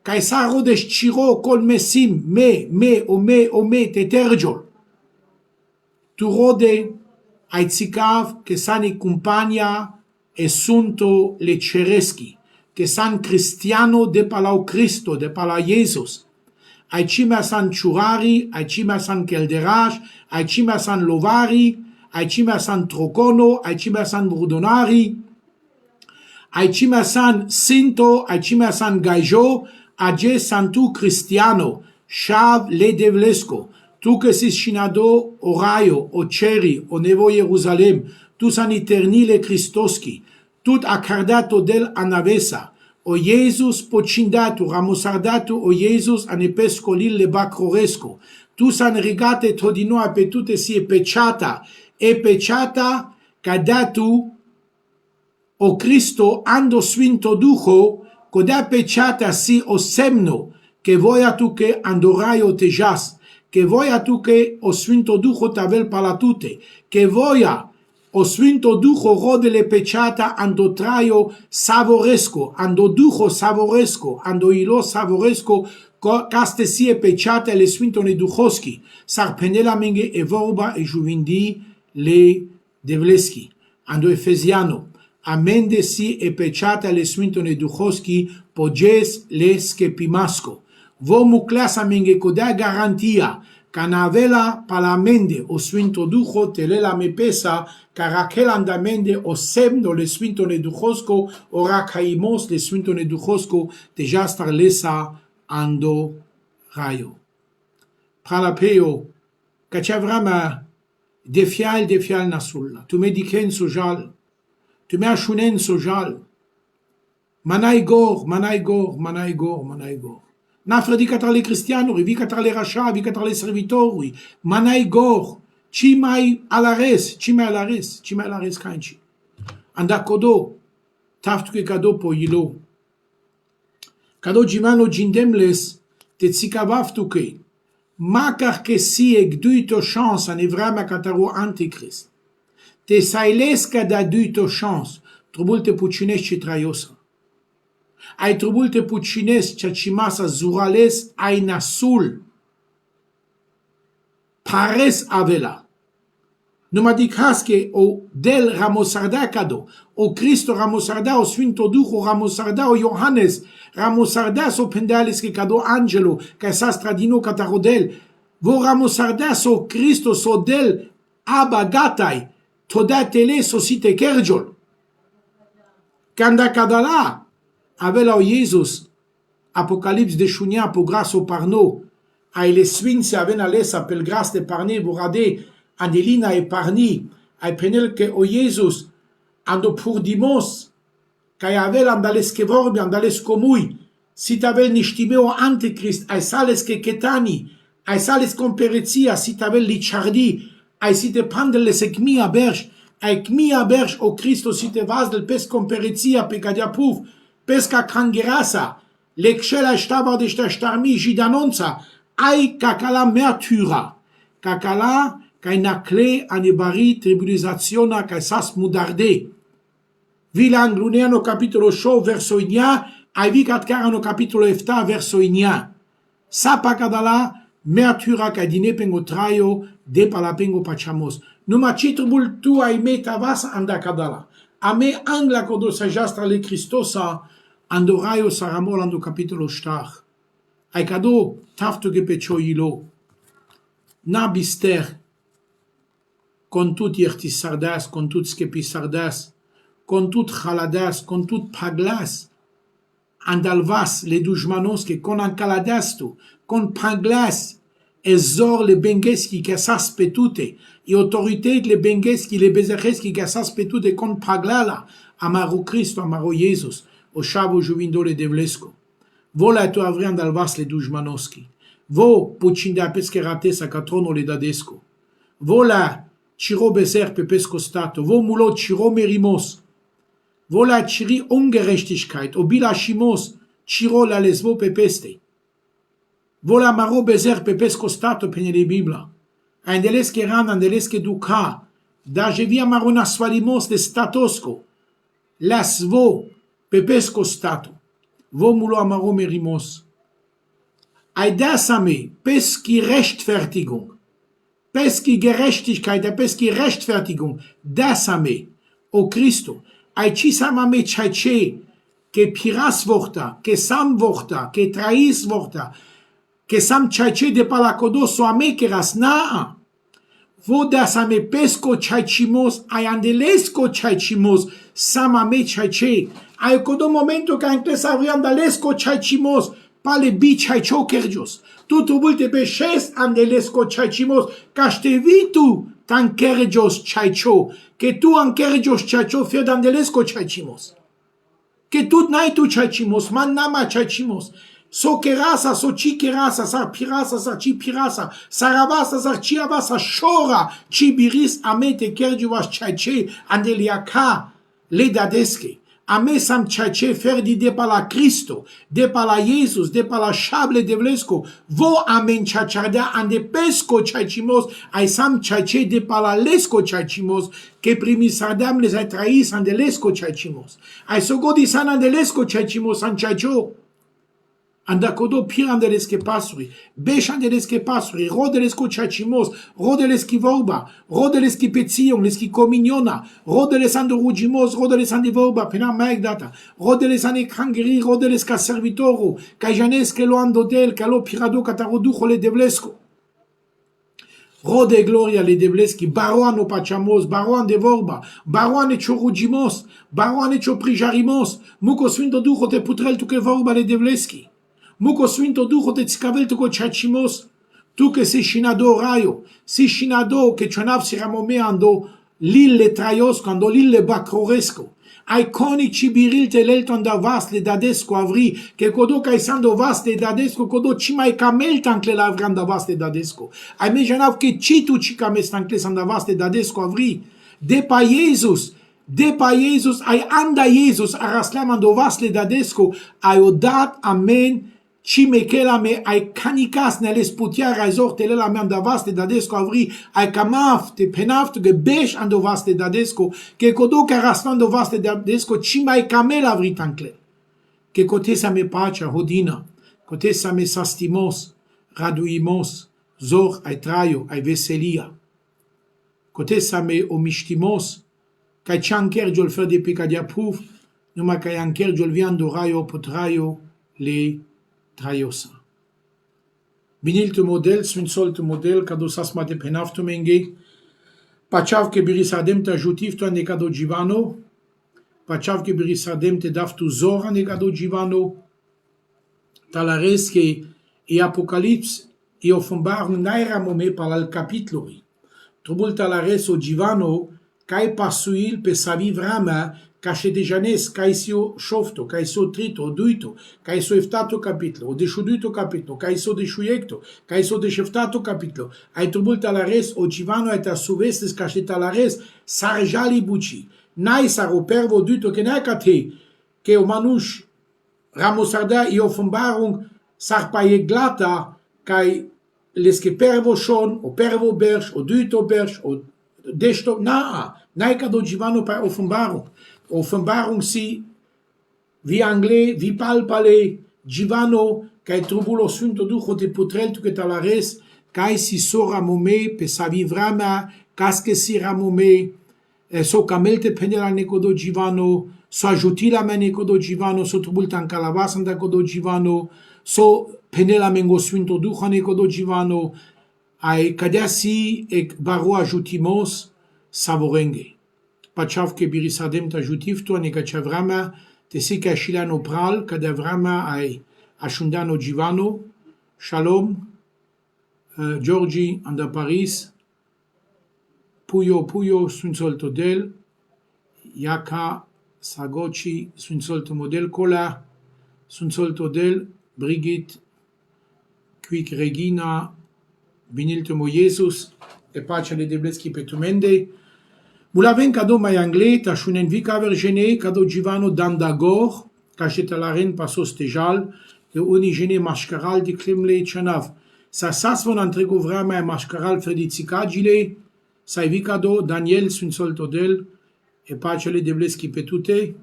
Speaker 1: kai saro des chiro kol mesim, me, te terjol. Tu rode ai tzikav che sani compagna e sunto le cereschi, che san cristiano de palau Cristo, de palau Jesus. Ai cima san churari, ai cima san kelderash, ai cima san lovari, ai cima san trocono, ai cima san brudonari, ai cima san sinto, ai cima san gaijo, age santu cristiano, shav le devlesco. Tu que sis shinado o rayo, o ceri, o nevo Jerusalem, tu san eternile Christoski, tut accardato del anavesa, o Jesus pocindato, ramosardato, o Jesus anepesco lille bacroresco, tu san rigate todino apetute si e pecciata cadatu, o Cristo ando swinto ducho, coda pecciata si o semno, che voia tu che andoraio tejas, che voia tu che o Sfinto Ducho tavel palatute, che voia o Sfinto Ducho rode le pecciata ando traio savoresco, ando Ducho savoresco, ando ilo savoresco, caste si e pecciata le Sfinto ne Duchoski, sarpenela menge e vorba e juvindi le devleski, ando Efesiano, amende si e pecciata le Sfinto ne Duchoski, poges le skepimasco. Vomu clasa menge coda garantia, canavela palamende o Sfinto Ducho telela me pesa, caraquel andamende o semno le Sfinto ne Duchosco, ora caimos le Sfinto ne Duchosco, te jastar lesa ando rayo. Pralapeo, caciavrama defial nasulla, tu me diken sojal, tu me ashunen sojal, manai gor. Nafre di catale cristianuri, vi catale rasha, vi catale servitori, manai gor, cimai alares kanchi. Anda kodo, taftuke kado po yilo. Kado jimano jindemles, te tsikavaftuke, makar ke si egduito chance an evrama kataro antichrist. Te saileska da duito chance, trubul te pucinesci traiosa. Ai trubulte pucines chachimasa zurales ai nasul pares avela. Numa dikhaske o del ramosarda kado, o Cristo ramosarda, o Sfinto Ducho ramosarda, o Johannes ramosarda so pendales ke kado angelo, ka sastradino katarodel, vo ramosarda so Cristo so del abagatai, toda tele so site kerjol. Kanda kadala, avela o Jesus, Apocalips de Shunia po graso parno, ai le sfinse avena lesa pel gras de parne vorade, anelina e parni, ai penel que o Jesus, ando pur dimos, kai avela andales que vorbi, andales comui, sit avel nishtime o antichrist, ai sales que ketani, ai sales comperezia, sit avel lichardi, ai site pandele se kmia berj, ai kmia berj o Cristo site vaz del pes comperezia pe cadia puf, pesca cangerasa, l'excella stava de starmi gidanonza, ai cacala mertura, cacala kai nacle anibari tribulizzaziona kai sas mudarde. Vila angluneano capitolo show verso igna, ai vicat carano capitolo efta verso igna. Sapa cadala mertura kai dine pengo traio de palapengo pachamos. Numa citrubul tu ai metavas anda cadala. Ame angla kodo sajastra le Christosa, andoraio saramol ando capitolo stach. Ai cado tafto che pecio ilo. na bister, con tout ierti sardas, con tout skepi sardas, con tout chaladas, con tout paglas, andalvas le dujmanosque, con ancaladastu, con paglas, ezor le bengeski que sas petute, e autorité le bengeski, le bezereski que sas petute, con paglala, amaro Cristo, amaro Jesus, o chavo juvindo le devlesco. Vola tu avri andalvas le dujmanoski. Vo pucinda pescherate sa catrono le dadesco. Vola ciro bezer pepesco stato. Vo mulo ciro merimos. Vola ciri Ungerechtigkeit. Obila shimos ciro la lesvo pepeste. Vola maro bezer pepesco stato pene le Bibla. Andelesche ran, andelesche duca. Da je via marona svalimos de statosco. Las vo pepesco stato. Vo mulo amaro merimos. Aidasame, peski Rechtfertigung, peski Gerechtigkeit, peski Rechtfertigung, dasame, o Christo, aicisame chaiche, que piras vorta, que sam vorta, que trais vorta, que sam chaiche de palacodoso ame keras naa, vo dasame pesco chaichimos, aiandelesco chaichimos, samame chaiche, ai codo momento que antes andalesco chaichimos, pale bi chaicho kerjos. Tu multe beches andelesco chaichimos, castevitu tan kerjos chaicho, que tu an kerjos chaicho fed andelesco chaichimos. Que tu nai tu chaichimos, man nama chaichimos. So kerasa, so chi kerasa, sa pirasa, sa chi pirasa, sa rabasa, sa chi abasa, shora, chi biris amete kerjovas chaiche, andeliaka, le dadeske. Ame sam chaiche ferdi de pala Cristo, de pala Jesus, de pala chable de vlesco, vo amen chacharda ande pesco chaichimos, ai sam chaiche de pala lesco chaichimos, que primisardam les ai traís ande lesco chaichimos. Ai sogodi san ande lesco chaichimos an chaicho. Andacodo pir andeleske pasuri, besh andeleske pasuri, rodelesko chachimos, rodeleski vorba, rodeleski pezion, leski cominiona, rodeles andorugimos, rodeles andivorba, pena maeg data, rodeles anekangeri, rodeleska servitoro, kajaneske lo andodel, kalo pirado katarodujo le devlesco. Rode gloria le devleski, baroan opachamos, baroan de vorba, baroan e chorugimos, baroan e choprijarimos, muko swindo dujo te putrel tuke vorba le devleski. Muko svinto duho de tzikavel tuko chachimos, tu que si shinado rayo, si shinado que chonav si ramome ando lille traios, quando lille bacroresco. Ai coni cibiril te lelton da vas le dadesco avri, que kodo caisando vas le dadesco, kodo cimai camel tankle la avran da vas le dadesco. Ai me janav que citu cicames tankle san da vas le dadesco avri. De pa Jesus, ai anda Jesus, araslamando vas le dadesco, ai odat amen, ci mekela me ai canikas ne les putiara ezor tele la mem da vaste dadesco avri ai kamaf te penaft ge besh ando vaste dadesco que kodo karaslan vaste dadesco ci mai kamel avri tankle que kote sa me pacha hodina kote sa me sastimos raduimos zor ai traio ai veselia kote sa me omishtimos kai chanker jol fer de picadia proof numa kai anker jol viando raio potraio le traiosa. Vinil tu model, svinsol tu model, cado sas mate penaftu menge, pachav ke birisadem te ajutiv tu ane cado givano, pachav ke birisadem te daftu zor ane cado givano, talares ke e apocalips e ofumbarung naira mome palal capitlori. Trubul talares o givano, kai pasuil pe savi vrama, cache de janes, caisio shofto, caisio trito, duito, caisio eftato capitlo, de shuduito capitlo, caisio de shuyecto, caisio de sheftato capitlo, ai trubul talares, o givano et asuvestes cache talares, sarjali buci, nai saro pervo duito que nakate, que o manush ramosarda e ofumbarung sarpaye glata, kai leske pervo shon, o pervo bersh, o duito bersh, o desto nai cado givano pa ofumbarung. Offenbarung si vi anglais, vi palpale, givano, kai trubulo sunto ducho te putrel tu que talares, kai si so ramome, pe sa vivrama, kaske si ramome, so kamelte penela nekodo givano, so ajutila me nekodo givano, so trubultan calavasan da kodo givano, so penela mengo sunto ducho nekodo givano, ai kadasi ek baro ajutimos savorenge. Pachav ke birisadem tajutif to ne kachavrama te se kashilano pral kadavrama ai ashundano jivano. Shalom, Georgi anda Paris, Puyo sunsolto del, Yaka Sagochi sunsolto model Kola, sunsolto del, Brigitte, Quick Regina, Biniltomo Jesus, e pace le debleski petumende. Mulaven kado mai anglais, ta shunen vika vergene, kado Givano dandagor, kachetalaren pasos tejal, e unigene mascaral di Klimle Chanav. Sa sasvon antrego vrama e mascaral fredicicagile, sai vicado Daniel sunsolto del, e pacele debleski petute.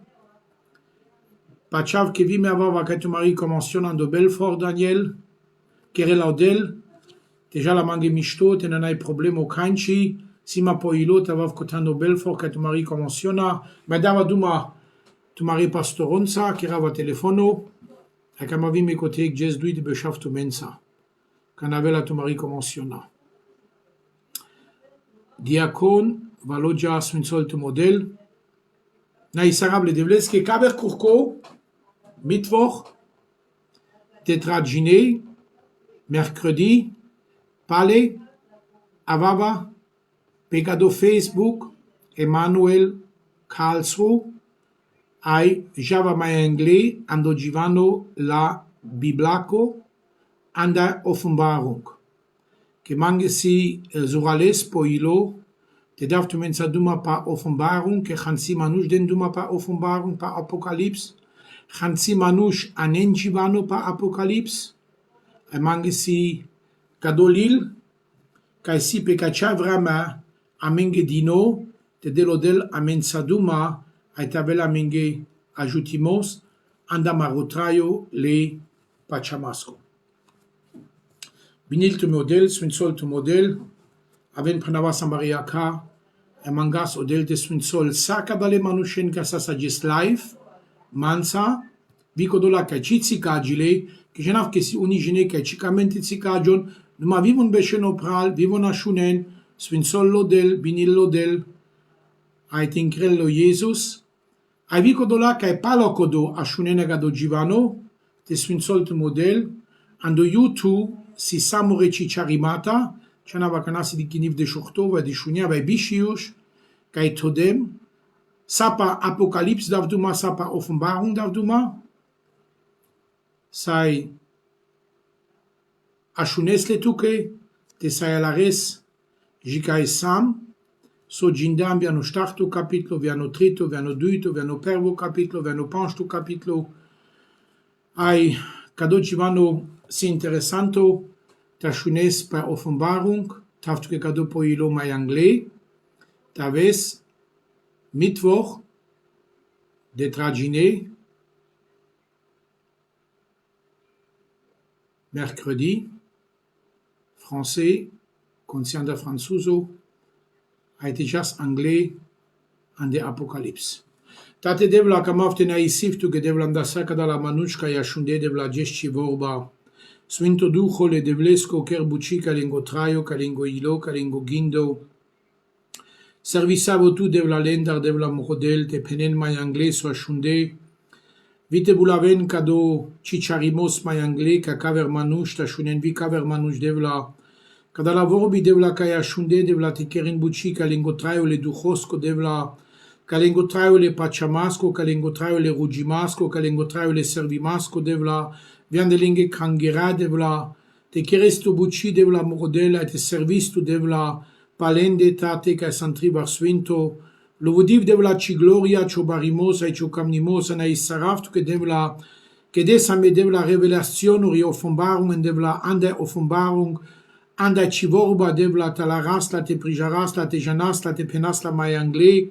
Speaker 1: Pachav che vi me avava catumari conventionando Belfort Daniel, kerela del, deja la mangue misto, te non hai problemo canci, sima poilo t'avav cotando Belfort catumari conventiona, ma dava duma tumari pastoronza, kerava telefono, e cam avim e cote gesduit beschaftu mensa, canavela tumari conventiona. Diacon, Valoja sunsolto model, na isarable devleske kaber kurko, Mittwoch, Tetragine, mercredi, Pale, Avava, Pecado Facebook, Emmanuel Karlsruhe, ai Java mai anglais, ando Givano la Biblaco, anda Offenbarung. Che mangesi Zurales poilo, te darf tu mensa duma pa Offenbarung, che Hansi Manush den duma pa Offenbarung, pa Apocalypse, Hansi Manush anen Givano pa Apocalypse, e mangesi Kadolil, kai si pekacha vrama amenge dino, te delodel amensa duma, ai tabela amenge ajutimos, anda marotraio le pachamasco. Binilto model, swinsolto model, aven pranava samariaka, e mangas odel de swinsol saka dale manushen kasasagis live, mansa, vico dola ca cicagile, che genav che si unigene ca cicamente cicagion, numa vivon besceno pral, vivon ashunen, swinsollo del, binillo del, ai tinkrello Jesus, ai vico dola ca palocodo ashunen gado Givano, te swinsolto model, ando YouTube, si samore cicarimata, c'anava canassi di kiniv de shochtova, di shuniava e bishiush, kai todem, sapa Apocalypse davduma, sapa Offenbarung davduma, sai ashunes le tuke, te sai alares, jikai sam, so jindam viano startu capitlo, viano trito, viano duito, viano pervo capitlo, viano panstu capitlo, ai kadoci vano si interessanto, tashunes per Offenbarung, taftu ke kado po ilo mai anglais, taves, Mittwoch, Tetragine, mercredi, français, conscient de franzuso, a été jas anglais, an de Apocalypse. Tate devla kamafte na isiftu ke devla ndasaka da la manushka yashunde devla jeschi vorba, swinto ducho le devlesko kerbuchi kalingo traio, kalingo ilo, kalingo gindo, servisavo tu devla lendar devla morodel, te penen mai anglais so ashunde, vite bulaven kado chicharimos mai anglais, ka kaver manush, ta shunen vi kaver manush devla, kada la vorbi devla kaya shunde, devla te kerin buchi, kalingo traio le duchosko devla, kalingo traio le pachamasco, kalingo traio le rugimasco, kalingo traio le servimasco devla, viandelinge kangira devla, te keresto buchi devla morodel, te servistu devla, palende tate ca santri barsvinto, lovudiv devla ci gloria, cio barimos, cio camnimos, na isaraftu che devla, che desame devla revelazione, ri offenbarung, devla ande offenbarung, anda ci vorba devla talaras, la te prijaras, la te janas, la te penas la mai anglais,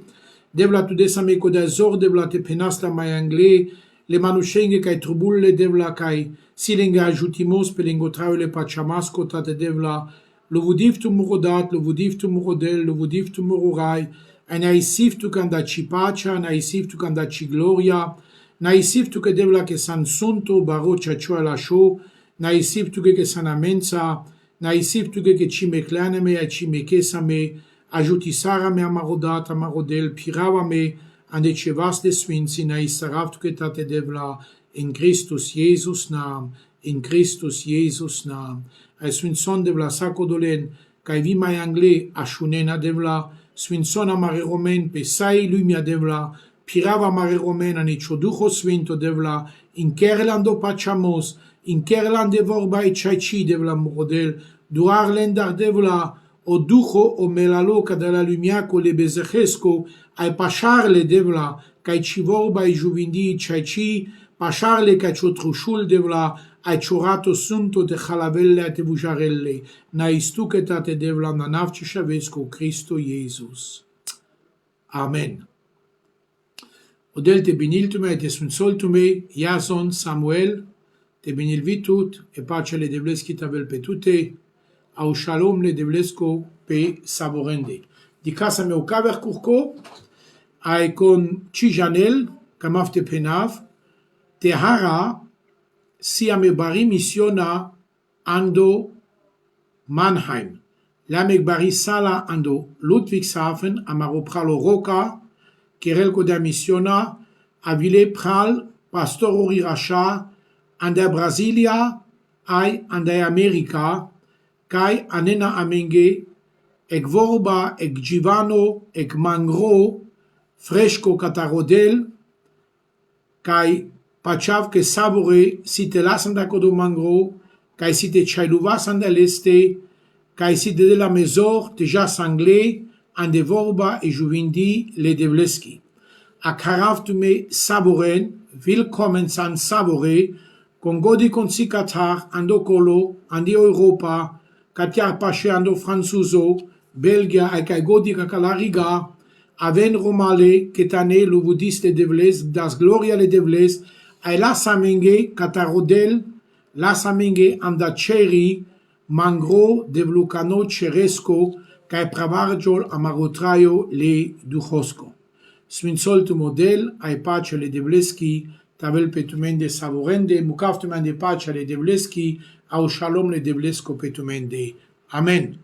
Speaker 1: devla tu desame kodazor, devla te penas la mai anglais, le manushenge kai trubulle devla kai silinga ajutimos, pelingo traule pachamasco, tate devla, Lovudiv tu murodat, lovudiv tu murodel, lovudiv tu murorai, e naisiv tu kanda ci pacha, naisiv tu kanda ci gloria, naisiv tu che devla che san sunto, baro ciaccio la show, naisiv tu che san amenza, naisiv tuge che ci mecleane me e ci mechesa me, ajutisara me amarodat amarodel, pirava me, ande cevas de sfinzi, naisarav tuge tate devla, in Christus Jesus nam, in Christus Jesus nam. Ai sfinson devla sacodolen, kai vi mai angle, ashunena devla, sfinson amare romen, pe sai lumia devla, pirava mare romen, ane choducho sfinto devla, in Kerlando pachamos, in Kerland vorba e chaichi devla model, duar lendar devla, o ducho o melaloca della lumiaco le bezechesco, ai pasharle devla, kai chivorba e juvindi chaichi, pasharle kai chotrushul devla, ai chorato sunto de chalavelle a te vujarelle, na istuketate devla na navci shavesco Cristo Jesus. Amen. Odel te biniltume, te sfinsoltume, Jason, Samuel, te binil vitut, e pace le devleski tavel pe tute, au shalom le devlesko pe savorende. Di casa meu caver curco, ai con Cijanel, camafte penav, te hara, si ame bari missiona ando Mannheim. Lamek bari sala ando Ludwigshafen, amaro pralo roca, kerel koda missiona, avile pral, pastor ori rasha, ande Brasilia, ai ande Amerika, kai anena amenge, ek vorba, ek givano, ek mangro, fresco catarodel, kai pachav ke sabore, si te lasan da kodo mangro, kai si te chailuvasan da leste, kai si te de la mezor, te ja sangle, ande vorba e juvindi le devleski. A karavtume saboren, willkommen san sabore, con godi con si Qatar, ando colo, andi Europa, katiar pache ando franzuzo, Belgia, e kai godi kakalariga, aven romale, ketane, lo budiste devles, das gloria le devles, ai la samenge, katarodel, la samenge anda cheri, mangro, devlucano cheresco, kai pravarjol amarotraio le duchosco. Sfinsoltu model, ai pace le devleski, tavel petumende savorende, mukaftumende pace le devleski, au shalom le devlesko petumende. Amen.